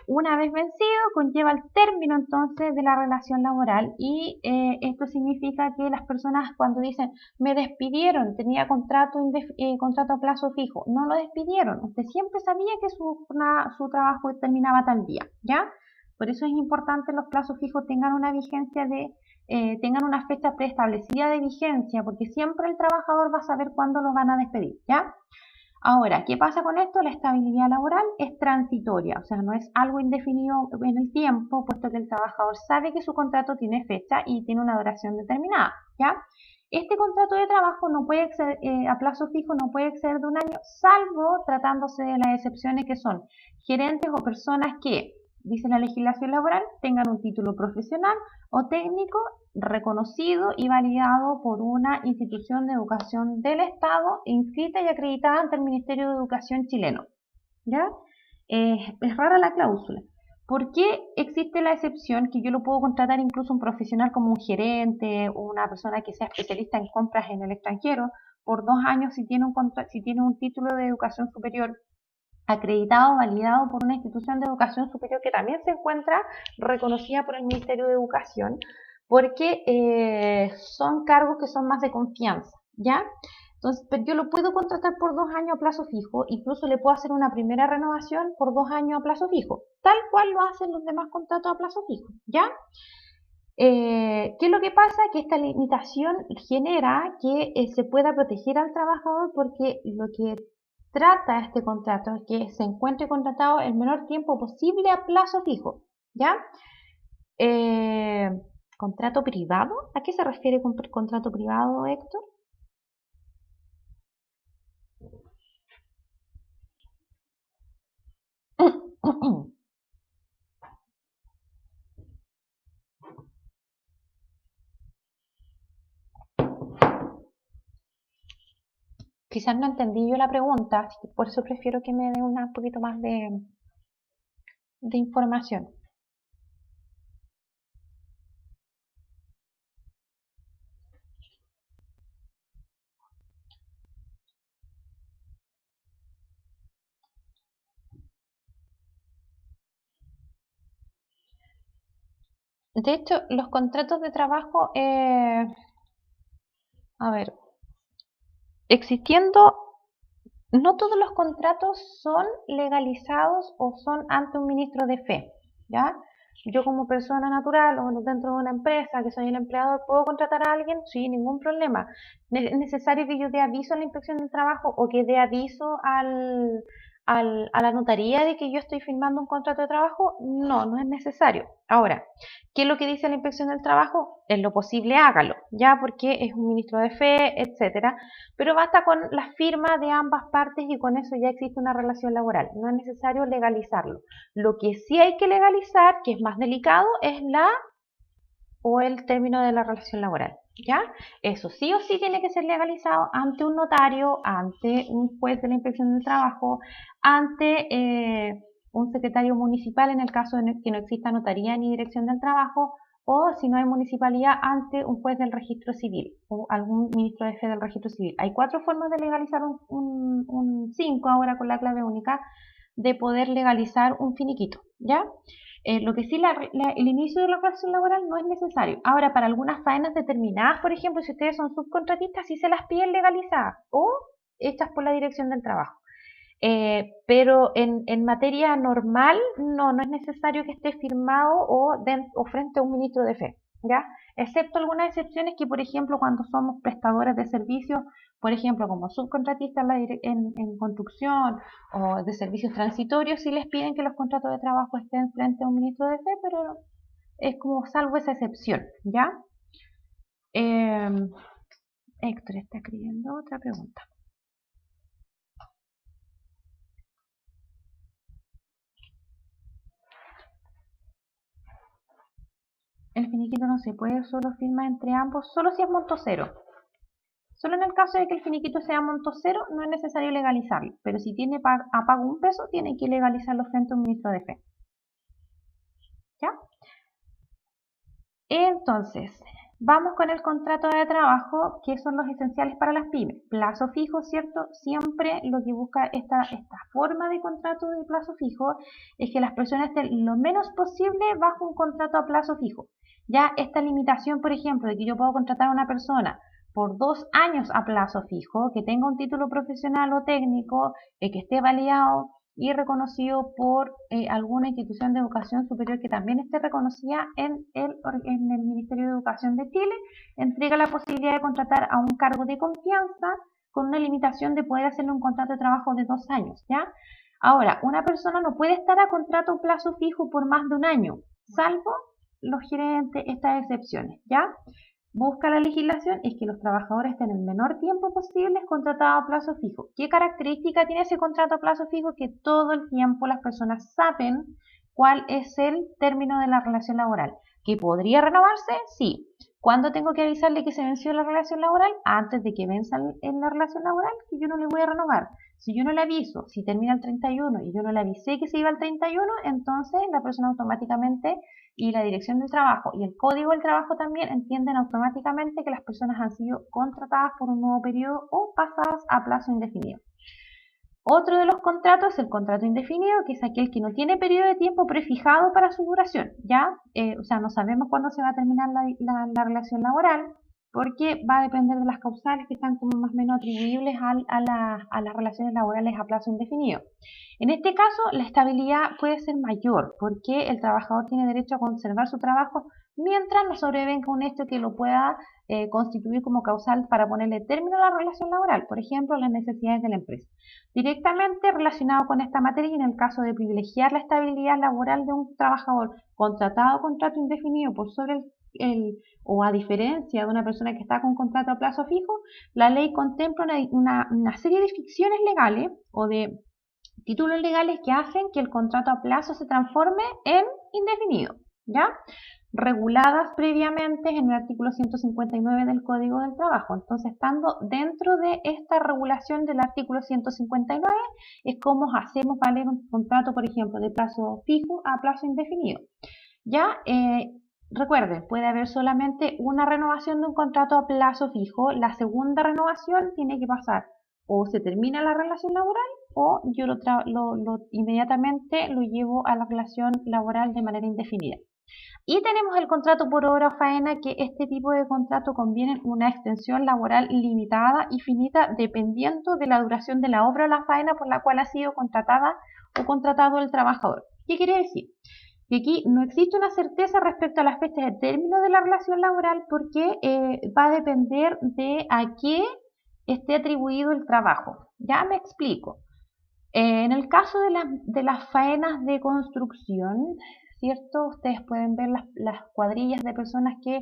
Una vez vencido, conlleva el término entonces de la relación laboral y esto significa que las personas cuando dicen me despidieron, tenía contrato a plazo fijo, no lo despidieron, usted siempre sabía que su trabajo terminaba tal día, ¿ya? Por eso es importante los plazos fijos tengan una vigencia tengan una fecha preestablecida de vigencia, porque siempre el trabajador va a saber cuándo lo van a despedir, ¿ya? Ahora, ¿qué pasa con esto? La estabilidad laboral es transitoria, o sea, no es algo indefinido en el tiempo, puesto que el trabajador sabe que su contrato tiene fecha y tiene una duración determinada, ¿ya? Este contrato de trabajo no puede exceder, a plazo fijo no puede exceder de un año, salvo tratándose de las excepciones que son gerentes o personas que, dice la legislación laboral, tengan un título profesional o técnico reconocido y validado por una institución de educación del Estado inscrita y acreditada ante el Ministerio de Educación chileno. ¿Ya? Es rara la cláusula. ¿Por qué existe la excepción que yo lo puedo contratar incluso un profesional como un gerente o una persona que sea especialista en compras en el extranjero por 2 años si tiene un título de educación superior acreditado, validado por una institución de educación superior que también se encuentra reconocida por el Ministerio de Educación? porque son cargos que son más de confianza, ¿ya? Entonces, pero yo lo puedo contratar por 2 años a plazo fijo, incluso le puedo hacer una primera renovación por 2 años a plazo fijo, tal cual lo hacen los demás contratos a plazo fijo, ¿ya? ¿Qué es lo que pasa? Que esta limitación genera que se pueda proteger al trabajador porque lo que trata este contrato es que se encuentre contratado el menor tiempo posible a plazo fijo, ¿ya? Eh, ¿Contrato privado? ¿A qué se refiere con contrato privado, Héctor? Quizás no entendí yo la pregunta, así que por eso prefiero que me dé un poquito más de información. De hecho, los contratos de trabajo, a ver, existiendo, no todos los contratos son legalizados o son ante un ministro de fe, ¿ya? Yo como persona natural o dentro de una empresa que soy el empleador, ¿puedo contratar a alguien? Sí, ningún problema. ¿Es necesario que yo dé aviso a la inspección del trabajo o que dé aviso a la notaría de que yo estoy firmando un contrato de trabajo? No, no es necesario. Ahora, ¿qué es lo que dice la inspección del trabajo? En lo posible hágalo, ya porque es un ministro de fe, etcétera, pero basta con la firma de ambas partes y con eso ya existe una relación laboral. No es necesario legalizarlo. Lo que sí hay que legalizar, que es más delicado, es la o el término de la relación laboral. ¿Ya? Eso sí o sí tiene que ser legalizado ante un notario, ante un juez de la inspección del trabajo, ante un secretario municipal en el caso de que no exista notaría ni dirección del trabajo, o si no hay municipalidad, ante un juez del registro civil o algún ministro de fe del registro civil. Hay 4 formas de legalizar un 5 ahora con la clave única de poder legalizar un finiquito, ¿ya? Lo que sí, el inicio de la relación laboral no es necesario. Ahora, para algunas faenas determinadas, por ejemplo, si ustedes son subcontratistas, sí se las piden legalizadas o hechas por la dirección del trabajo. Pero en materia normal no es necesario que esté firmado o frente a un ministro de fe, ¿ya? Excepto algunas excepciones que, por ejemplo, cuando somos prestadores de servicios, por ejemplo, como subcontratistas en construcción o de servicios transitorios, sí les piden que los contratos de trabajo estén frente a un ministro de fe, pero es como salvo esa excepción, ¿ya? Eh, Héctor está escribiendo otra pregunta. El finiquito no se puede solo firmar entre ambos, solo si es monto cero. Solo en el caso de que el finiquito sea monto cero, no es necesario legalizarlo, pero si tiene a pago un peso, tiene que legalizarlo frente a un ministro de fe. ¿Ya? Entonces, vamos con el contrato de trabajo, que son los esenciales para las pymes. Plazo fijo, ¿cierto? Siempre lo que busca esta forma de contrato de plazo fijo es que las personas estén lo menos posible bajo un contrato a plazo fijo. Ya esta limitación, por ejemplo, de que yo puedo contratar a una persona por 2 años a plazo fijo, que tenga un título profesional o técnico, que esté validado y reconocido por alguna institución de educación superior que también esté reconocida en el Ministerio de Educación de Chile, entrega la posibilidad de contratar a un cargo de confianza con una limitación de poder hacerle un contrato de trabajo de 2 años, ¿ya? Ahora, una persona no puede estar a contrato a plazo fijo por más de un año, salvo los gerentes, estas excepciones, ¿ya? Busca la legislación es que los trabajadores estén el menor tiempo posible contratados a plazo fijo. ¿Qué característica tiene ese contrato a plazo fijo? Que todo el tiempo las personas saben cuál es el término de la relación laboral. ¿Que podría renovarse? Sí. ¿Cuándo tengo que avisarle que se venció la relación laboral? Antes de que venza en la relación laboral, que yo no le voy a renovar. Si yo no le aviso, si termina el 31 y yo no le avisé que se iba al 31, entonces la persona automáticamente y la dirección del trabajo y el código del trabajo también entienden automáticamente que las personas han sido contratadas por un nuevo periodo o pasadas a plazo indefinido. Otro de los contratos es el contrato indefinido, que es aquel que no tiene periodo de tiempo prefijado para su duración, ¿ya? O sea, no sabemos cuándo se va a terminar la relación laboral, porque va a depender de las causales que están como más o menos atribuibles a las relaciones laborales a plazo indefinido. En este caso, la estabilidad puede ser mayor, porque el trabajador tiene derecho a conservar su trabajo mientras no sobrevenga un hecho que lo pueda constituir como causal para ponerle término a la relación laboral, por ejemplo, las necesidades de la empresa. Directamente relacionado con esta materia, y en el caso de privilegiar la estabilidad laboral de un trabajador contratado a contrato indefinido por sobre o a diferencia de una persona que está con contrato a plazo fijo, la ley contempla una serie de ficciones legales o de títulos legales que hacen que el contrato a plazo se transforme en indefinido, ¿ya? Reguladas previamente en el artículo 159 del Código del Trabajo. Entonces, estando dentro de esta regulación del artículo 159, es como hacemos valer un contrato, por ejemplo, de plazo fijo a plazo indefinido. Ya, recuerden, puede haber solamente una renovación de un contrato a plazo fijo. La segunda renovación tiene que pasar o se termina la relación laboral o yo inmediatamente lo llevo a la relación laboral de manera indefinida. Y tenemos el contrato por obra o faena, que este tipo de contrato conviene una extensión laboral limitada y finita dependiendo de la duración de la obra o la faena por la cual ha sido contratada o contratado el trabajador. ¿Qué quiere decir? Que aquí no existe una certeza respecto a las fechas de término de la relación laboral porque va a depender de a qué esté atribuido el trabajo. Ya me explico. En el caso de las faenas de construcción, ¿cierto? Ustedes pueden ver las cuadrillas de personas que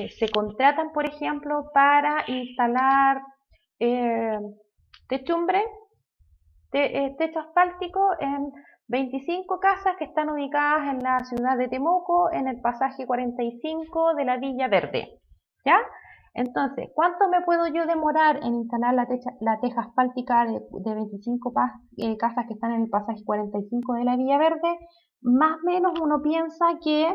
se contratan, por ejemplo, para instalar techumbre, techo asfáltico en 25 casas que están ubicadas en la ciudad de Temuco, en el pasaje 45 de la Villa Verde, ¿ya? Entonces, ¿cuánto me puedo yo demorar en instalar la teja asfáltica de 25 casas que están en el pasaje 45 de la Villa Verde? Más o menos uno piensa que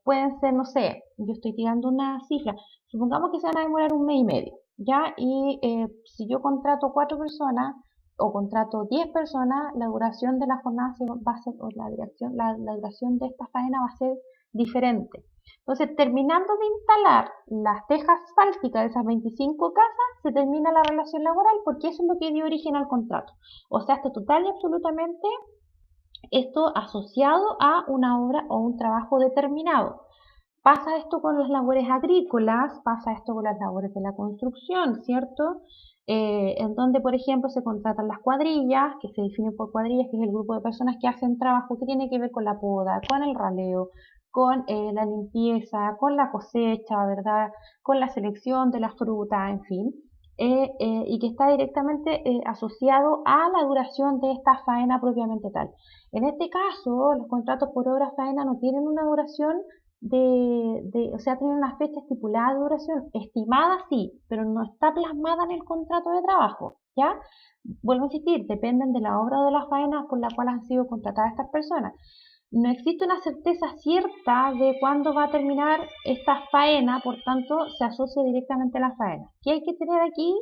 pueden ser, no sé, yo estoy tirando una cifra, supongamos que se van a demorar un mes y medio, ¿ya? Y si yo contrato 4 personas o contrato 10 personas, la duración de la jornada va a ser, o la duración de esta faena va a ser diferente. Entonces, terminando de instalar las tejas asfálticas de esas 25 casas, se termina la relación laboral porque eso es lo que dio origen al contrato. O sea, está total y absolutamente esto asociado a una obra o un trabajo determinado. Pasa esto con las labores agrícolas, pasa esto con las labores de la construcción, ¿cierto? En donde, por ejemplo, se contratan las cuadrillas, que se definen por cuadrillas, que es el grupo de personas que hacen trabajo que tiene que ver con la poda, con el raleo, con la limpieza, con la cosecha, ¿verdad? Con la selección de la fruta, en fin, y que está directamente asociado a la duración de esta faena propiamente tal. En este caso, los contratos por obra faena no tienen una duración o sea, tienen una fecha estipulada de duración, estimada sí, pero no está plasmada en el contrato de trabajo, ¿ya? Vuelvo a insistir, dependen de la obra o de las faenas por la cual han sido contratadas estas personas. No existe una certeza cierta de cuándo va a terminar esta faena, por tanto, se asocia directamente a la faena. ¿Qué hay que tener aquí?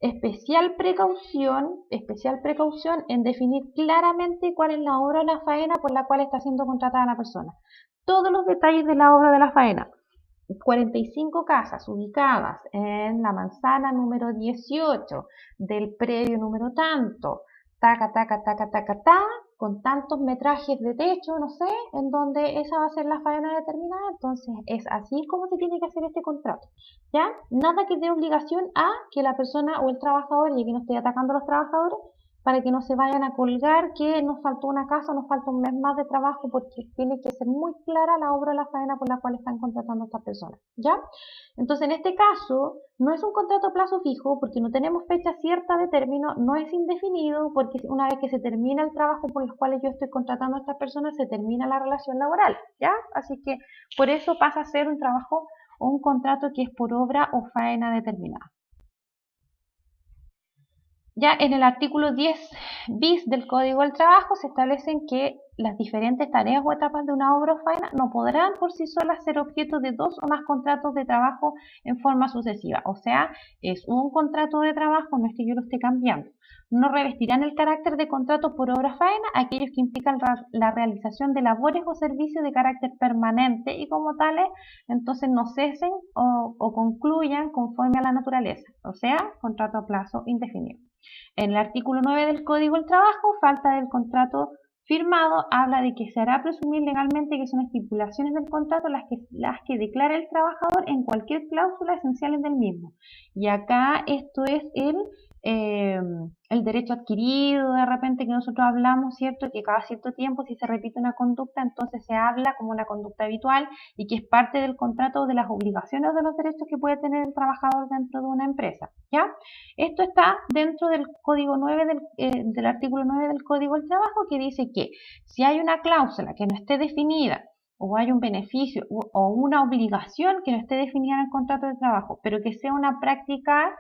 Especial precaución en definir claramente cuál es la obra o la faena por la cual está siendo contratada la persona. Todos los detalles de la obra de la faena. 45 casas ubicadas en la manzana número 18 del predio número tanto, taca, taca, taca, taca, taca, con tantos metrajes de techo, no sé, en donde esa va a ser la faena determinada. Entonces es así como se tiene que hacer este contrato, ¿ya? Nada que dé obligación a que la persona o el trabajador, y aquí no estoy atacando a los trabajadores, para que no se vayan a colgar que nos faltó una casa, nos falta un mes más de trabajo, porque tiene que ser muy clara la obra o la faena por la cual están contratando a estas personas, ¿ya? Entonces, en este caso, no es un contrato a plazo fijo, porque no tenemos fecha cierta de término, no es indefinido, porque una vez que se termina el trabajo por los cuales yo estoy contratando a estas personas, se termina la relación laboral, ¿ya? Así que, por eso pasa a ser un trabajo o un contrato que es por obra o faena determinada. Ya en el artículo 10 bis del Código del Trabajo se establecen que las diferentes tareas o etapas de una obra o faena no podrán por sí solas ser objeto de 2 o más contratos de trabajo en forma sucesiva. O sea, es un contrato de trabajo, no es que yo lo esté cambiando. No revestirán el carácter de contrato por obra o faena aquellos que implican la realización de labores o servicios de carácter permanente y como tales, entonces no cesen o concluyan conforme a la naturaleza. O sea, contrato a plazo indefinido. En el artículo 9 del Código del Trabajo, falta del contrato firmado, habla de que se hará presumir legalmente que son estipulaciones del contrato las que declara el trabajador en cualquier cláusula esencial del mismo. Y acá esto es el derecho adquirido, de repente que nosotros hablamos, ¿cierto? Que cada cierto tiempo si se repite una conducta, entonces se habla como una conducta habitual y que es parte del contrato de las obligaciones o de los derechos que puede tener el trabajador dentro de una empresa, ¿ya? Esto está dentro del Código 9 del artículo 9 del Código del Trabajo, que dice que si hay una cláusula que no esté definida o hay un beneficio o una obligación que no esté definida en el contrato de trabajo, pero que sea una práctica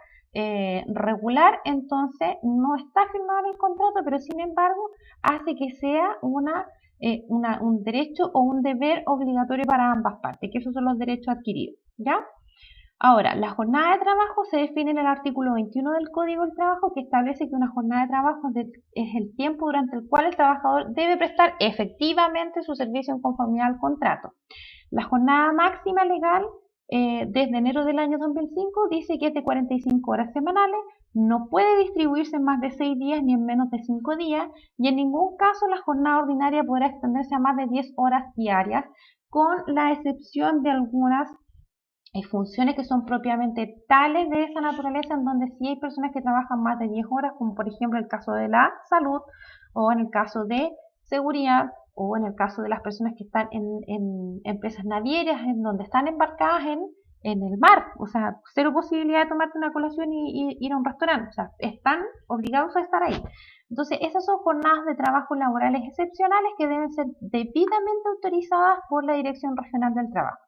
regular, entonces no está firmado en el contrato, pero sin embargo hace que sea un derecho o un deber obligatorio para ambas partes, que esos son los derechos adquiridos, ¿ya? Ahora, la jornada de trabajo se define en el artículo 21 del Código del Trabajo, que establece que una jornada de trabajo es el tiempo durante el cual el trabajador debe prestar efectivamente su servicio en conformidad al contrato. La jornada máxima legal desde enero del año 2005 dice que es de 45 horas semanales, no puede distribuirse en más de 6 días ni en menos de 5 días y en ningún caso la jornada ordinaria podrá extenderse a más de 10 horas diarias, con la excepción de algunas funciones que son propiamente tales de esa naturaleza, en donde sí hay personas que trabajan más de 10 horas, como por ejemplo el caso de la salud, o en el caso de seguridad, o en el caso de las personas que están en empresas navieras, en donde están embarcadas en el mar, o sea, cero posibilidad de tomarte una colación y ir a un restaurante, o sea, están obligados a estar ahí. Entonces, esas son jornadas de trabajo laborales excepcionales que deben ser debidamente autorizadas por la Dirección Regional del Trabajo.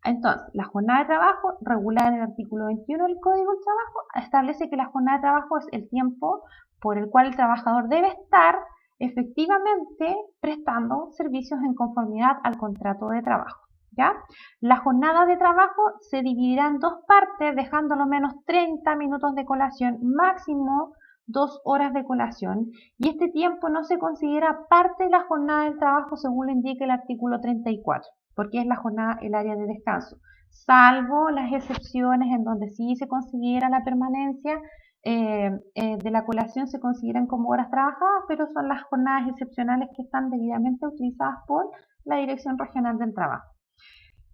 Entonces, la jornada de trabajo, regulada en el artículo 21 del Código del Trabajo, establece que la jornada de trabajo es el tiempo por el cual el trabajador debe estar efectivamente prestando servicios en conformidad al contrato de trabajo, ¿ya? La jornada de trabajo se dividirá en 2 partes, dejando lo menos 30 minutos de colación, máximo 2 horas de colación, y este tiempo no se considera parte de la jornada del trabajo según lo indica el artículo 34, porque es la jornada, el área de descanso, salvo las excepciones en donde sí se considera la permanencia de la colación, se consideran como horas trabajadas, pero son las jornadas excepcionales que están debidamente utilizadas por la Dirección Regional del Trabajo.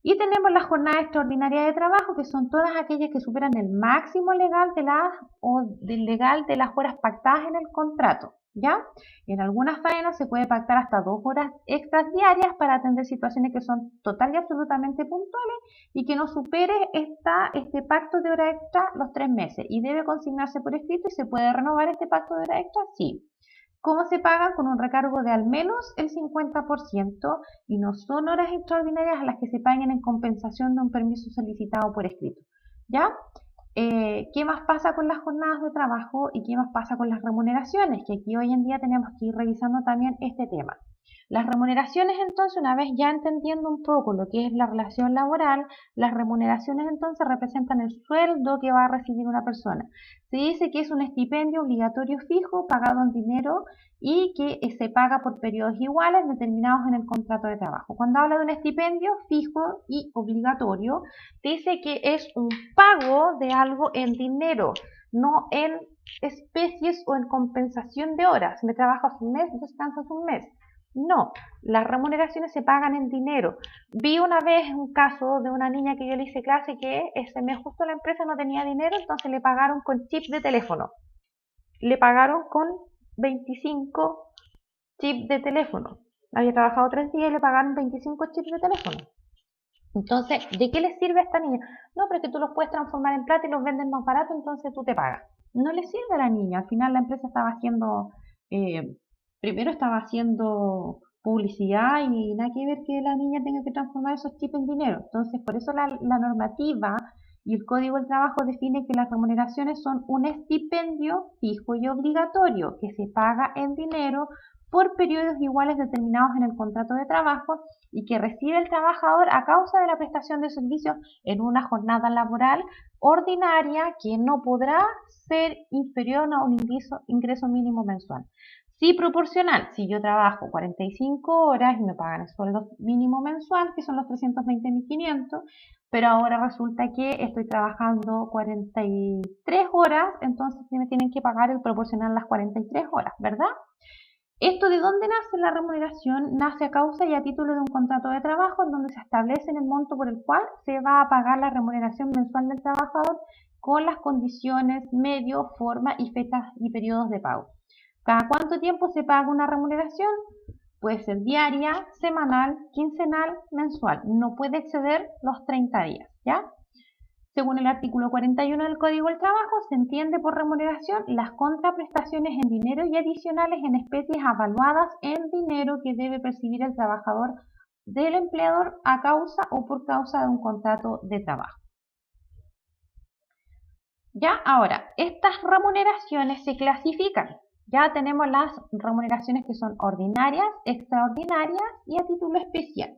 Y tenemos la jornada extraordinaria de trabajo, que son todas aquellas que superan el máximo legal de las horas pactadas en el contrato, ¿ya? En algunas faenas se puede pactar hasta 2 horas extras diarias para atender situaciones que son total y absolutamente puntuales y que no supere este pacto de hora extra los 3 meses y debe consignarse por escrito. ¿Y se puede renovar este pacto de hora extra? Sí. ¿Cómo se pagan? Con un recargo de al menos el 50% y no son horas extraordinarias a las que se paguen en compensación de un permiso solicitado por escrito, ¿ya? ¿Qué más pasa con las jornadas de trabajo y qué más pasa con las remuneraciones? Que aquí hoy en día tenemos que ir revisando también este tema. Las remuneraciones, entonces, una vez ya entendiendo un poco lo que es la relación laboral, las remuneraciones entonces representan el sueldo que va a recibir una persona. Se dice que es un estipendio obligatorio fijo, pagado en dinero y que se paga por periodos iguales determinados en el contrato de trabajo. Cuando habla de un estipendio fijo y obligatorio, dice que es un pago de algo en dinero, no en especies o en compensación de horas. Me trabajas un mes, descansas un mes. No, las remuneraciones se pagan en dinero. Vi una vez un caso de una niña que yo le hice clase que ese mes justo la empresa no tenía dinero, entonces le pagaron con chip de teléfono. Le pagaron con 25 chips de teléfono. Había trabajado 3 días y le pagaron 25 chips de teléfono. Entonces, ¿de qué le sirve a esta niña? No, pero es que tú los puedes transformar en plata y los venden más barato, entonces tú te pagas. No le sirve a la niña. Al final la empresa estaba haciendo... primero estaba haciendo publicidad y nada que ver que la niña tenga que transformar esos chips en dinero. Entonces, por eso la normativa y el Código del Trabajo define que las remuneraciones son un estipendio fijo y obligatorio que se paga en dinero por periodos iguales determinados en el contrato de trabajo y que recibe el trabajador a causa de la prestación de servicios en una jornada laboral ordinaria que no podrá ser inferior a un ingreso mínimo mensual. Sí proporcional, si yo trabajo 45 horas y me pagan el sueldo mínimo mensual, que son los 320.500, pero ahora resulta que estoy trabajando 43 horas, entonces me tienen que pagar el proporcional las 43 horas, ¿verdad? ¿Esto de dónde nace la remuneración? Nace a causa y a título de un contrato de trabajo en donde se establece el monto por el cual se va a pagar la remuneración mensual del trabajador con las condiciones, medio, forma y fechas y periodos de pago. ¿Cada cuánto tiempo se paga una remuneración? Puede ser diaria, semanal, quincenal, mensual. No puede exceder los 30 días, ¿ya? Según el artículo 41 del Código del Trabajo, se entiende por remuneración las contraprestaciones en dinero y adicionales en especies avaluadas en dinero que debe percibir el trabajador del empleador a causa o por causa de un contrato de trabajo. Ya, ahora, estas remuneraciones se clasifican. Ya tenemos las remuneraciones que son ordinarias, extraordinarias y a título especial.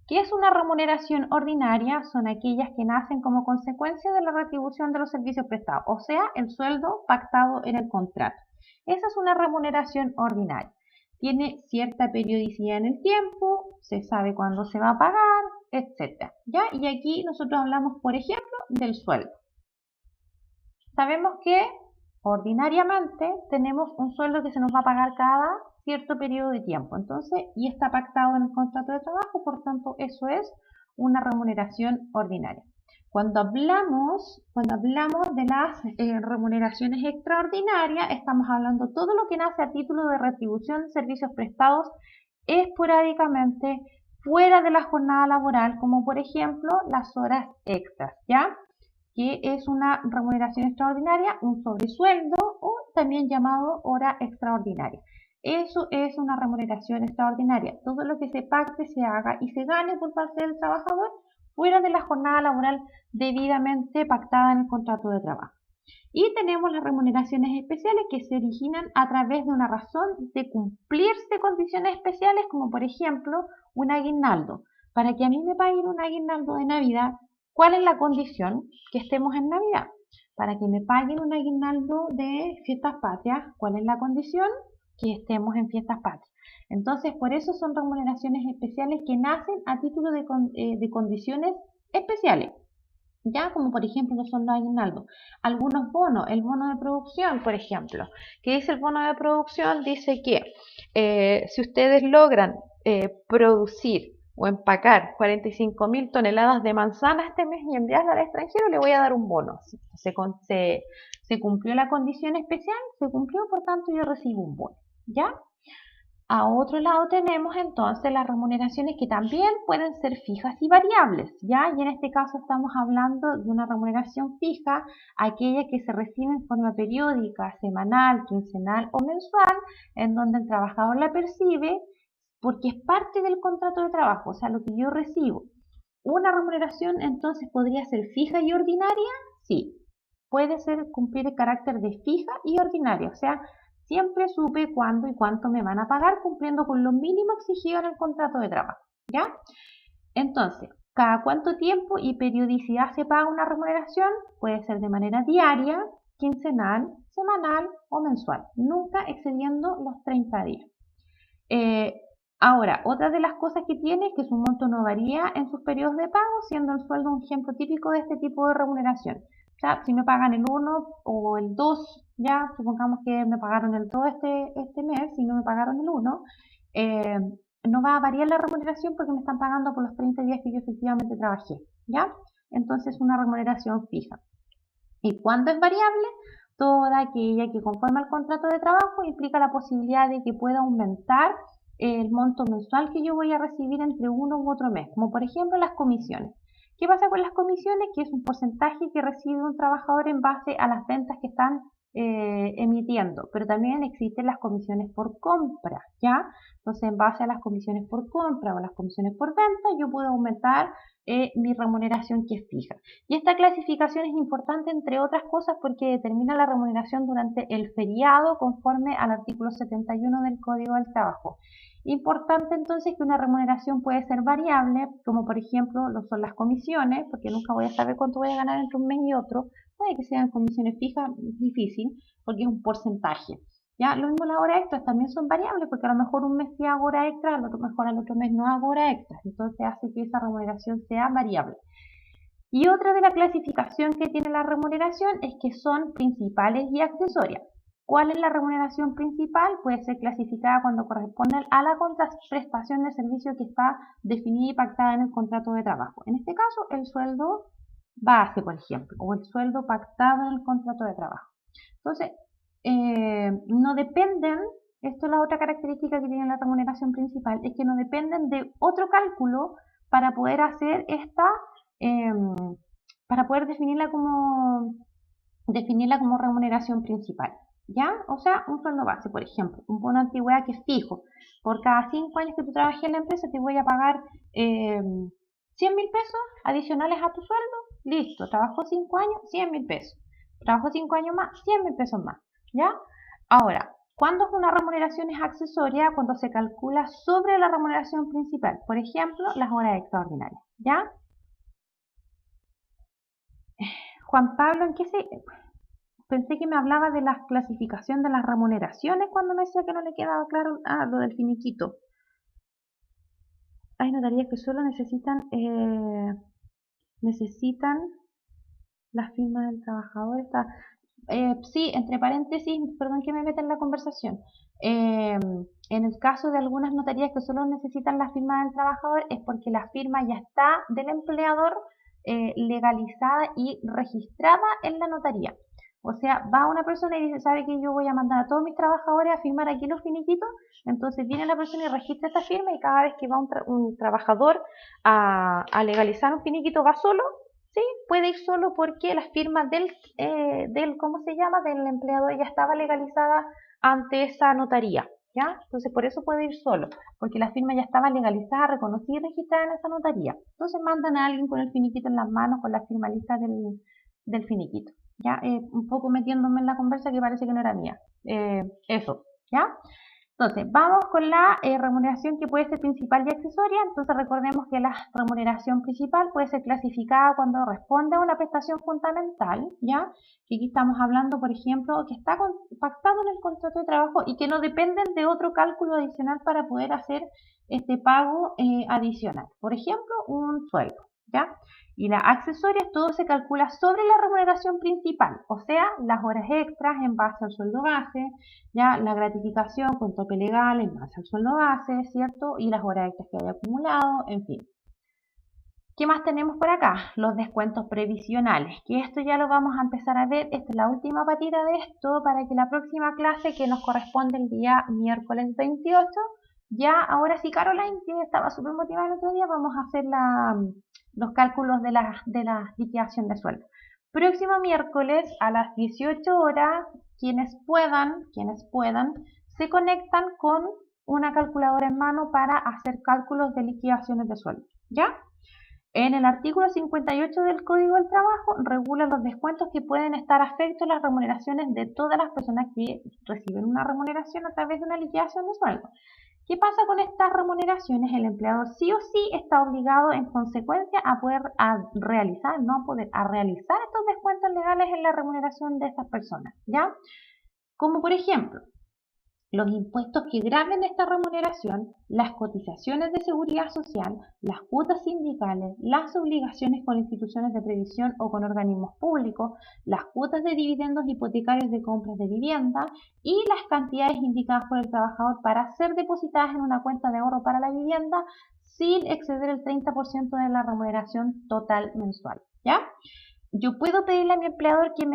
¿Qué es una remuneración ordinaria? Son aquellas que nacen como consecuencia de la retribución de los servicios prestados, o sea, el sueldo pactado en el contrato. Esa es una remuneración ordinaria. Tiene cierta periodicidad en el tiempo, se sabe cuándo se va a pagar, etc. ¿Ya? Y aquí nosotros hablamos, por ejemplo, del sueldo. Sabemos que ordinariamente tenemos un sueldo que se nos va a pagar cada cierto periodo de tiempo, entonces, y está pactado en el contrato de trabajo, por tanto, eso es una remuneración ordinaria. Cuando hablamos de las remuneraciones extraordinarias, estamos hablando todo lo que nace a título de retribución de servicios prestados esporádicamente fuera de la jornada laboral, como por ejemplo las horas extras, ¿ya? Que es una remuneración extraordinaria, un sobresueldo o también llamado hora extraordinaria. Eso es una remuneración extraordinaria. Todo lo que se pacte, se haga y se gane por parte del trabajador fuera de la jornada laboral debidamente pactada en el contrato de trabajo. Y tenemos las remuneraciones especiales que se originan a través de una razón de cumplirse condiciones especiales, como por ejemplo un aguinaldo. Para que a mí me paguen un aguinaldo de Navidad, ¿cuál es la condición? Que estemos en Navidad. Para que me paguen un aguinaldo de fiestas patrias, ¿cuál es la condición? Que estemos en fiestas patrias. Entonces, por eso son remuneraciones especiales que nacen a título de condiciones especiales. Ya, como por ejemplo no son los aguinaldos. Algunos bonos, el bono de producción, por ejemplo. ¿Qué dice el bono de producción? Dice que si ustedes logran producir o empacar 45.000 toneladas de manzana este mes y enviarla al extranjero, le voy a dar un bono. Se cumplió la condición especial, se cumplió, por tanto yo recibo un bono. ¿Ya? A otro lado tenemos entonces las remuneraciones que también pueden ser fijas y variables, ¿ya? Y en este caso estamos hablando de una remuneración fija, aquella que se recibe en forma periódica, semanal, quincenal o mensual, en donde el trabajador la percibe porque es parte del contrato de trabajo, o sea, lo que yo recibo. ¿Una remuneración entonces podría ser fija y ordinaria? Sí, puede ser cumplir el carácter de fija y ordinaria, o sea, siempre supe cuándo y cuánto me van a pagar cumpliendo con lo mínimo exigido en el contrato de trabajo, ¿ya? Entonces, ¿cada cuánto tiempo y periodicidad se paga una remuneración? Puede ser de manera diaria, quincenal, semanal o mensual, nunca excediendo los 30 días. Ahora, otra de las cosas que tiene es que su monto no varía en sus periodos de pago, siendo el sueldo un ejemplo típico de este tipo de remuneración. O sea, si me pagan el 1 o el 2, ya supongamos que me pagaron el 2 este mes, si no me pagaron el 1, no va a variar la remuneración porque me están pagando por los 30 días que yo efectivamente trabajé, ¿ya? Entonces, una remuneración fija. ¿Y cuándo es variable? Toda aquella que conforme al contrato de trabajo implica la posibilidad de que pueda aumentar el monto mensual que yo voy a recibir entre uno u otro mes, como por ejemplo las comisiones. ¿Qué pasa con las comisiones? Que es un porcentaje que recibe un trabajador en base a las ventas que están emitiendo, pero también existen las comisiones por compra, ¿ya? Entonces, en base a las comisiones por compra o las comisiones por venta, yo puedo aumentar mi remuneración que es fija. Y esta clasificación es importante, entre otras cosas, porque determina la remuneración durante el feriado conforme al artículo 71 del Código del Trabajo. Importante entonces que una remuneración puede ser variable, como por ejemplo lo son las comisiones, porque nunca voy a saber cuánto voy a ganar entre un mes y otro. Puede que sean comisiones fijas, difícil, porque es un porcentaje. ¿Ya? Lo mismo las horas extras también son variables, porque a lo mejor un mes sí hago hora extra, a lo mejor al otro mes no hago hora extra. Entonces hace que esa remuneración sea variable. Y otra de la clasificación que tiene la remuneración es que son principales y accesorias. ¿Cuál es la remuneración principal? Puede ser clasificada cuando corresponde a la prestación de servicio que está definida y pactada en el contrato de trabajo. En este caso, el sueldo base, por ejemplo, o el sueldo pactado en el contrato de trabajo. Entonces, no dependen, esto es la otra característica que tiene la remuneración principal, es que no dependen de otro cálculo para poder hacer esta, para poder definirla como remuneración principal, ¿ya? O sea, un sueldo base, por ejemplo, un bono de antigüedad que es fijo. Por cada 5 años que tú trabajes en la empresa te voy a pagar 100.000 pesos adicionales a tu sueldo. Listo, trabajo 5 años, 100.000 pesos. Trabajo 5 años más, 100.000 pesos más, ¿ya? Ahora, ¿cuándo es una remuneración es accesoria? Cuando se calcula sobre la remuneración principal. Por ejemplo, las horas extraordinarias, ¿ya? Juan Pablo, ¿en qué se...? Pensé que me hablaba de la clasificación de las remuneraciones cuando me decía que no le quedaba claro lo del finiquito. Hay notarías que solo necesitan la firma del trabajador. Sí, entre paréntesis, perdón que me meta en la conversación. En el caso de algunas notarías que solo necesitan la firma del trabajador es porque la firma ya está del empleador legalizada y registrada en la notaría. O sea, va una persona y dice, ¿sabe que yo voy a mandar a todos mis trabajadores a firmar aquí los finiquitos? Entonces viene la persona y registra esta firma y cada vez que va un trabajador a legalizar un finiquito va solo. Sí, puede ir solo porque la firma ¿cómo se llama? Del empleador ya estaba legalizada ante esa notaría, ¿ya? Entonces por eso puede ir solo, porque la firma ya estaba legalizada, reconocida y registrada en esa notaría. Entonces mandan a alguien con el finiquito en las manos, con la firma lista del finiquito, ¿ya? Un poco metiéndome en la conversa que parece que no era mía. Eso, ¿ya? Entonces, vamos con la remuneración que puede ser principal y accesoria. Entonces, recordemos que la remuneración principal puede ser clasificada cuando responde a una prestación fundamental, ¿ya? Y aquí estamos hablando, por ejemplo, que está pactado en el contrato de trabajo y que no dependen de otro cálculo adicional para poder hacer este pago adicional. Por ejemplo, un sueldo, ¿ya? Y las accesorias, todo se calcula sobre la remuneración principal, o sea, las horas extras en base al sueldo base, ya la gratificación con tope legal en base al sueldo base, ¿cierto? Y las horas extras que haya acumulado, en fin. ¿Qué más tenemos por acá? Los descuentos previsionales, que esto ya lo vamos a empezar a ver. Esta es la última patita de esto para que la próxima clase, que nos corresponde el día miércoles 28, ya ahora sí, Caroline, que estaba súper motivada el otro día, vamos a hacer los cálculos de la liquidación de sueldo. Próximo miércoles a las 18 horas, quienes puedan, se conectan con una calculadora en mano para hacer cálculos de liquidaciones de sueldo, ¿ya? En el artículo 58 del Código del Trabajo regula los descuentos que pueden estar afectos a las remuneraciones de todas las personas que reciben una remuneración a través de una liquidación de sueldo. ¿Qué pasa con estas remuneraciones? El empleador sí o sí está obligado en consecuencia a realizar estos descuentos legales en la remuneración de estas personas, ¿ya? Como por ejemplo, los impuestos que graven esta remuneración, las cotizaciones de seguridad social, las cuotas sindicales, las obligaciones con instituciones de previsión o con organismos públicos, las cuotas de dividendos hipotecarios de compras de vivienda y las cantidades indicadas por el trabajador para ser depositadas en una cuenta de ahorro para la vivienda sin exceder el 30% de la remuneración total mensual, ¿ya? Yo puedo pedirle a mi empleador que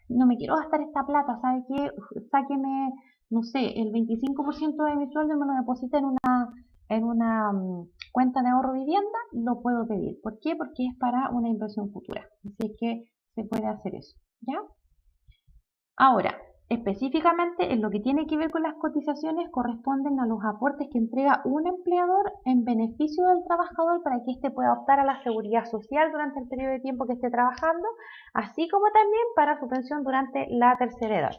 no me quiero gastar esta plata, ¿sabe qué? Sáqueme, no sé, el 25% de mi sueldo y me lo deposita en una cuenta de ahorro vivienda, lo puedo pedir. ¿Por qué? Porque es para una inversión futura. Así que se puede hacer eso, ¿ya? Ahora, Específicamente en lo que tiene que ver con las cotizaciones corresponden a los aportes que entrega un empleador en beneficio del trabajador para que éste pueda optar a la seguridad social durante el periodo de tiempo que esté trabajando, así como también para su pensión durante la tercera edad.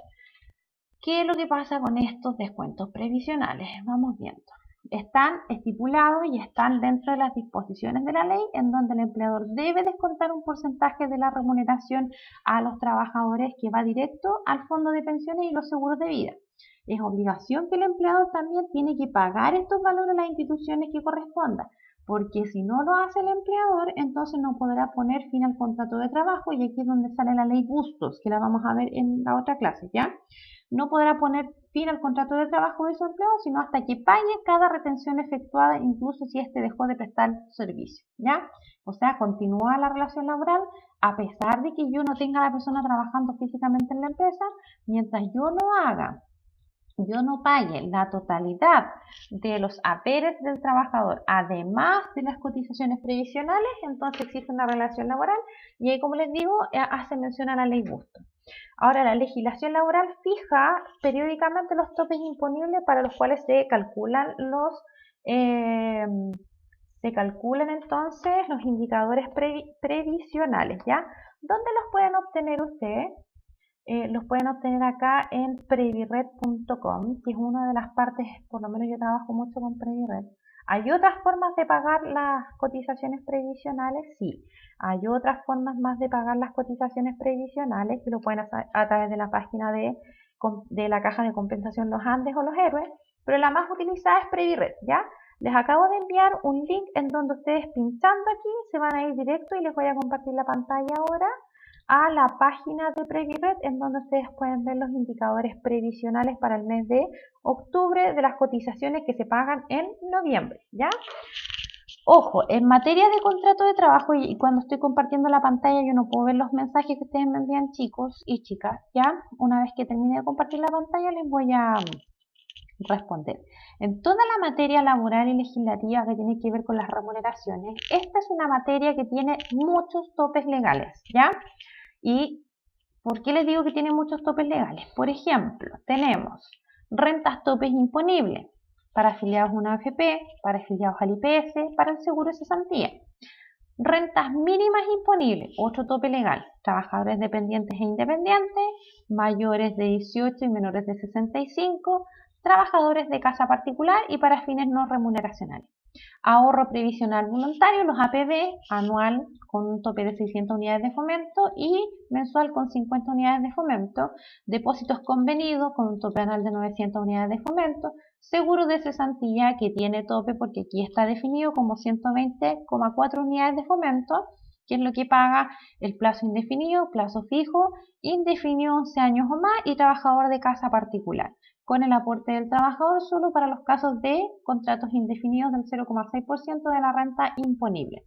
¿Qué es lo que pasa con estos descuentos previsionales? Vamos viendo. Están estipulados y están dentro de las disposiciones de la ley en donde el empleador debe descontar un porcentaje de la remuneración a los trabajadores que va directo al fondo de pensiones y los seguros de vida. Es obligación que el empleador también tiene que pagar estos valores a las instituciones que correspondan, porque si no lo hace el empleador, entonces no podrá poner fin al contrato de trabajo, y aquí es donde sale la ley Bustos, que la vamos a ver en la otra clase, ¿ya? No podrá poner fin al contrato de trabajo de su empleado, sino hasta que pague cada retención efectuada, incluso si éste dejó de prestar servicio, ¿ya? O sea, continúa la relación laboral a pesar de que yo no tenga a la persona trabajando físicamente en la empresa, mientras yo no pague la totalidad de los haberes del trabajador, además de las cotizaciones previsionales, entonces existe una relación laboral y ahí, como les digo, hace mención a la ley Bustos. Ahora, la legislación laboral fija periódicamente los topes imponibles para los cuales se calculan entonces los indicadores previsionales, ¿ya? ¿Dónde los pueden obtener ustedes? Los pueden obtener acá en previred.com, que es una de las partes, por lo menos yo trabajo mucho con Previred. ¿Hay otras formas de pagar las cotizaciones previsionales? Sí. Hay otras formas más de pagar las cotizaciones previsionales que lo pueden hacer a través de la página de la Caja de Compensación Los Andes o Los Héroes, pero la más utilizada es Previred, ¿ya? Les acabo de enviar un link en donde ustedes pinchando aquí se van a ir directo y les voy a compartir la pantalla ahora a la página de Previred, en donde ustedes pueden ver los indicadores previsionales para el mes de octubre de las cotizaciones que se pagan en noviembre, ¿ya? Ojo, en materia de contrato de trabajo, y cuando estoy compartiendo la pantalla yo no puedo ver los mensajes que ustedes me envían, chicos y chicas, ¿ya? Una vez que termine de compartir la pantalla les voy a responder. En toda la materia laboral y legislativa que tiene que ver con las remuneraciones, esta es una materia que tiene muchos topes legales, ¿ya? ¿Y por qué les digo que tiene muchos topes legales? Por ejemplo, tenemos rentas topes imponibles para afiliados a una AFP, para afiliados al IPS, para el seguro de cesantía. Rentas mínimas imponibles, otro tope legal, trabajadores dependientes e independientes, mayores de 18 y menores de 65, trabajadores de casa particular y para fines no remuneracionales. Ahorro previsional voluntario, los APB, anual con un tope de 600 unidades de fomento y mensual con 50 unidades de fomento, depósitos convenidos con un tope anual de 900 unidades de fomento, seguro de cesantía que tiene tope porque aquí está definido como 120,4 unidades de fomento, que es lo que paga el plazo indefinido, plazo fijo, indefinido 11 años o más y trabajador de casa particular, con el aporte del trabajador solo para los casos de contratos indefinidos del 0,6% de la renta imponible.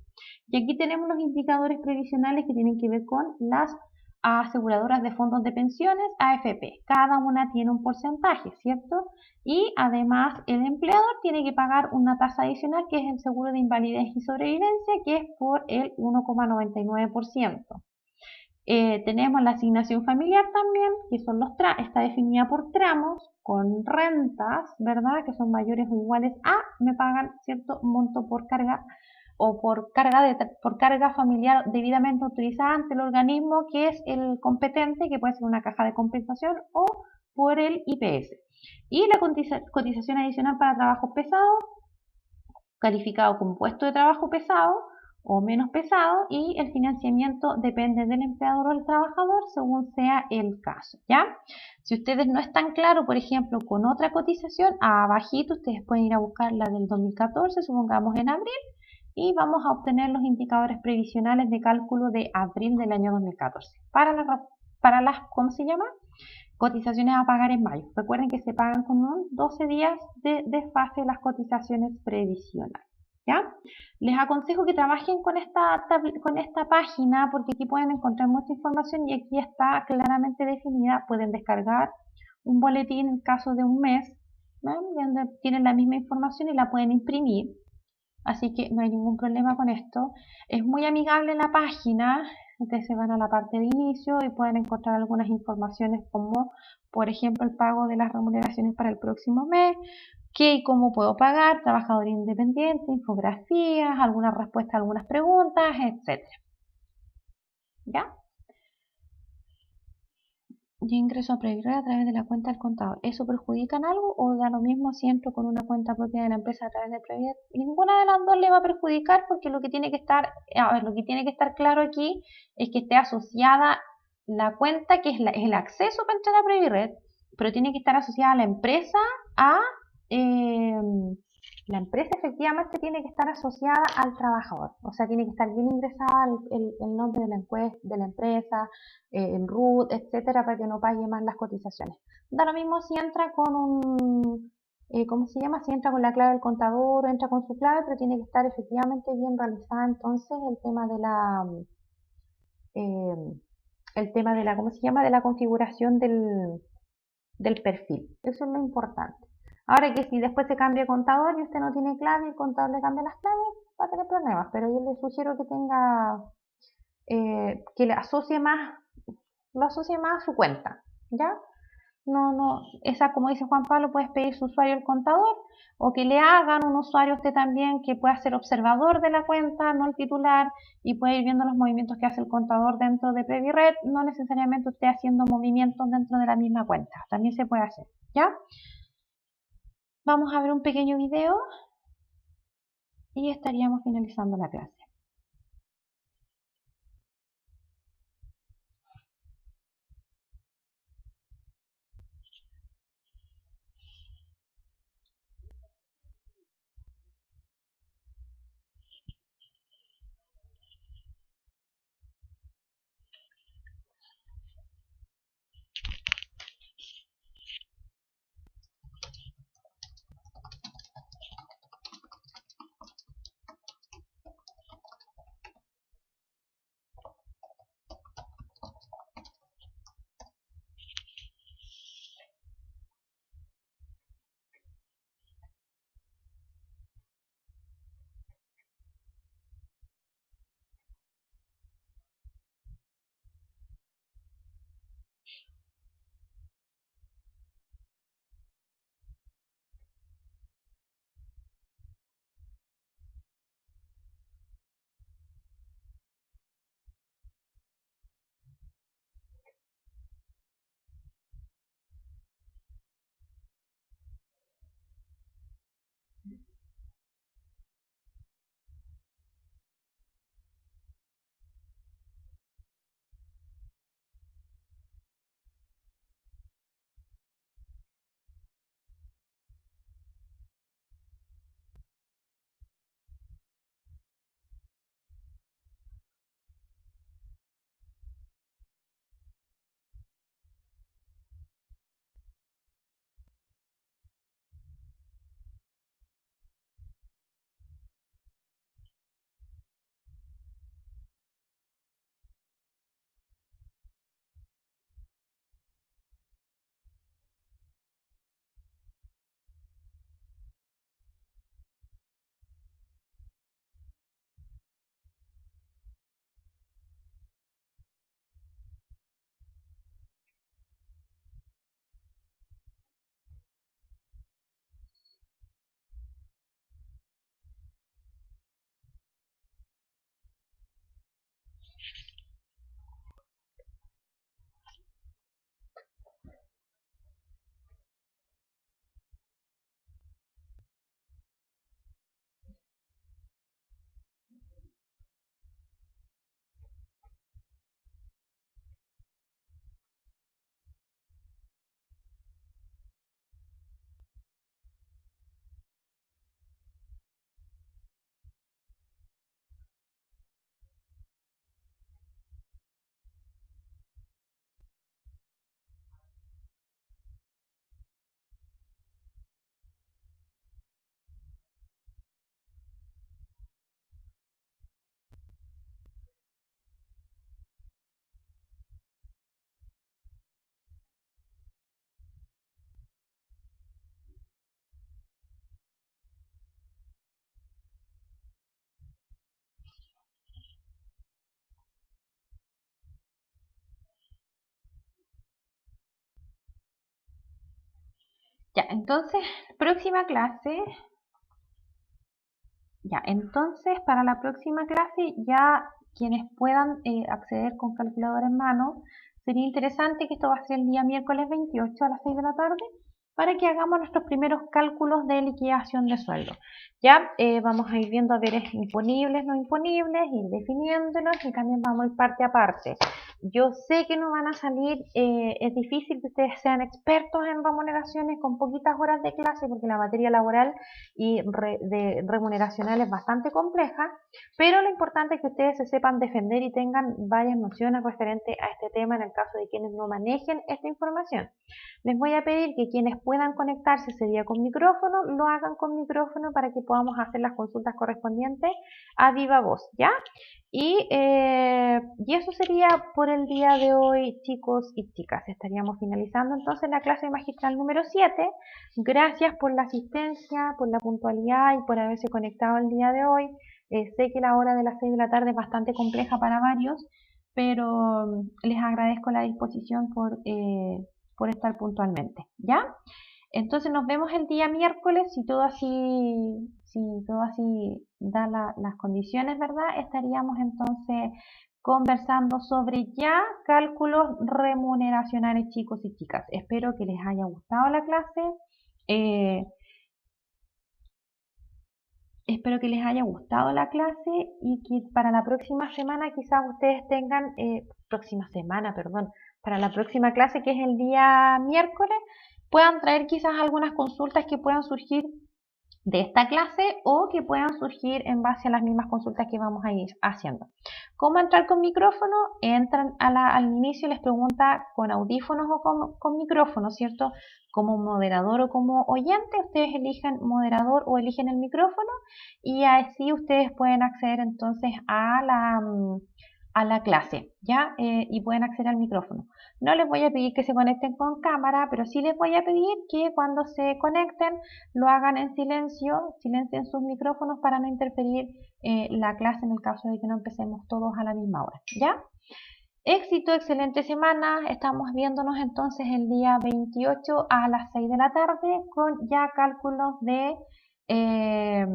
Y aquí tenemos los indicadores previsionales que tienen que ver con las aseguradoras de fondos de pensiones, AFP. Cada una tiene un porcentaje, ¿cierto? Y además el empleador tiene que pagar una tasa adicional que es el seguro de invalidez y sobrevivencia, que es por el 1,99%. Tenemos la asignación familiar también, que son está definida por tramos, con rentas, ¿verdad? Que son mayores o iguales a, me pagan cierto monto por carga o por carga familiar debidamente autorizada ante el organismo que es el competente, que puede ser una caja de compensación o por el IPS. Y la cotización adicional para trabajo pesado, calificado como puesto de trabajo pesado o menos pesado, y el financiamiento depende del empleador o del trabajador según sea el caso, ¿ya? Si ustedes no están claros, por ejemplo, con otra cotización, abajito ustedes pueden ir a buscar la del 2014, supongamos en abril, y vamos a obtener los indicadores previsionales de cálculo de abril del año 2014 para las, ¿cómo se llama? Cotizaciones a pagar en mayo. Recuerden que se pagan con un 12 días de desfase las cotizaciones previsionales, ¿ya? Les aconsejo que trabajen con esta página porque aquí pueden encontrar mucha información y aquí está claramente definida. Pueden descargar un boletín en caso de un mes, ¿no? Donde tienen la misma información y la pueden imprimir. Así que no hay ningún problema con esto. Es muy amigable la página. Ustedes se van a la parte de inicio y pueden encontrar algunas informaciones como, por ejemplo, el pago de las remuneraciones para el próximo mes, qué y cómo puedo pagar, trabajador independiente, infografías, algunas respuestas a algunas preguntas, etcétera. ¿Ya? Yo ingreso a Previred a través de la cuenta del contador. ¿Eso perjudica en algo o da lo mismo si entro con una cuenta propia de la empresa a través de Previred? Ninguna de las dos le va a perjudicar porque lo que tiene que estar, lo que tiene que estar claro aquí es que esté asociada la cuenta, que es el acceso para entrar a Previred, pero tiene que estar asociada a la empresa, a eh, la empresa efectivamente tiene que estar asociada al trabajador, o sea, tiene que estar bien ingresada el nombre de la empresa, el RUT, etcétera, para que no pague más las cotizaciones. Da lo mismo si entra con un, ¿cómo se llama? Si entra con la clave del contador o entra con su clave, pero tiene que estar efectivamente bien realizada entonces el tema de eh, ¿cómo se llama? De la configuración del perfil. Eso es lo importante. Ahora que si después se cambia de contador y usted no tiene clave y el contador le cambia las claves, va a tener problemas, pero yo le sugiero que tenga, que le asocie más, lo asocie más a su cuenta, ¿ya? No, esa, como dice Juan Pablo, puedes pedir su usuario al contador o que le hagan un usuario a usted también que pueda ser observador de la cuenta, no el titular, y puede ir viendo los movimientos que hace el contador dentro de Previred, no necesariamente usted haciendo movimientos dentro de la misma cuenta, también se puede hacer, ¿ya? Vamos a ver un pequeño video y estaríamos finalizando la clase. Ya, entonces, próxima clase. Ya, entonces para la próxima clase ya quienes puedan acceder con calculador en mano, sería interesante que esto va a ser el día miércoles 28 a las 6 de la tarde para que hagamos nuestros primeros cálculos de liquidación de sueldo. Ya vamos a ir viendo haberes imponibles, no imponibles, ir definiéndolos y también vamos a ir parte a parte. Yo sé que no van a salir, es difícil que ustedes sean expertos en remuneraciones con poquitas horas de clase porque la materia laboral y remuneracional es bastante compleja, pero lo importante es que ustedes se sepan defender y tengan varias nociones referentes a este tema en el caso de quienes no manejen esta información. Les voy a pedir que quienes puedan conectarse ese día con micrófono, lo hagan con micrófono para que podamos hacer las consultas correspondientes a viva voz, ¿ya? Y eso sería por el día de hoy, chicos y chicas. Estaríamos finalizando entonces la clase magistral número 7. Gracias por la asistencia, por la puntualidad y por haberse conectado el día de hoy. Sé que la hora de las 6 de la tarde es bastante compleja para varios, pero les agradezco la disposición por estar puntualmente, ¿ya? Entonces nos vemos el día miércoles, si todo así da las condiciones, ¿verdad? Estaríamos entonces conversando sobre ya cálculos remuneracionales, chicos y chicas. Espero que les haya gustado la clase. eh, Espero que les haya gustado la clase y que para la próxima semana quizás ustedes tengan, próxima semana, perdón, para la próxima clase que es el día miércoles, puedan traer quizás algunas consultas que puedan surgir de esta clase o que puedan surgir en base a las mismas consultas que vamos a ir haciendo. ¿Cómo entrar con micrófono? Entran al inicio y les pregunta con audífonos o con micrófono, ¿cierto? Como moderador o como oyente, ustedes eligen moderador o eligen el micrófono y así ustedes pueden acceder entonces a la clase, ¿ya? Y pueden acceder al micrófono. No les voy a pedir que se conecten con cámara, pero sí les voy a pedir que cuando se conecten lo hagan en silencio, silencien sus micrófonos para no interferir la clase en el caso de que no empecemos todos a la misma hora, ¿ya? Éxito, excelente semana. Estamos viéndonos entonces el día 28 a las 6 de la tarde con ya cálculos de eh,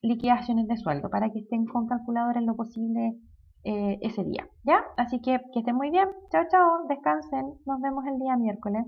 liquidaciones de sueldo para que estén con calculadora en lo posible ese día, ¿ya? Así que estén muy bien. Chao, chao, descansen. Nos vemos el día miércoles.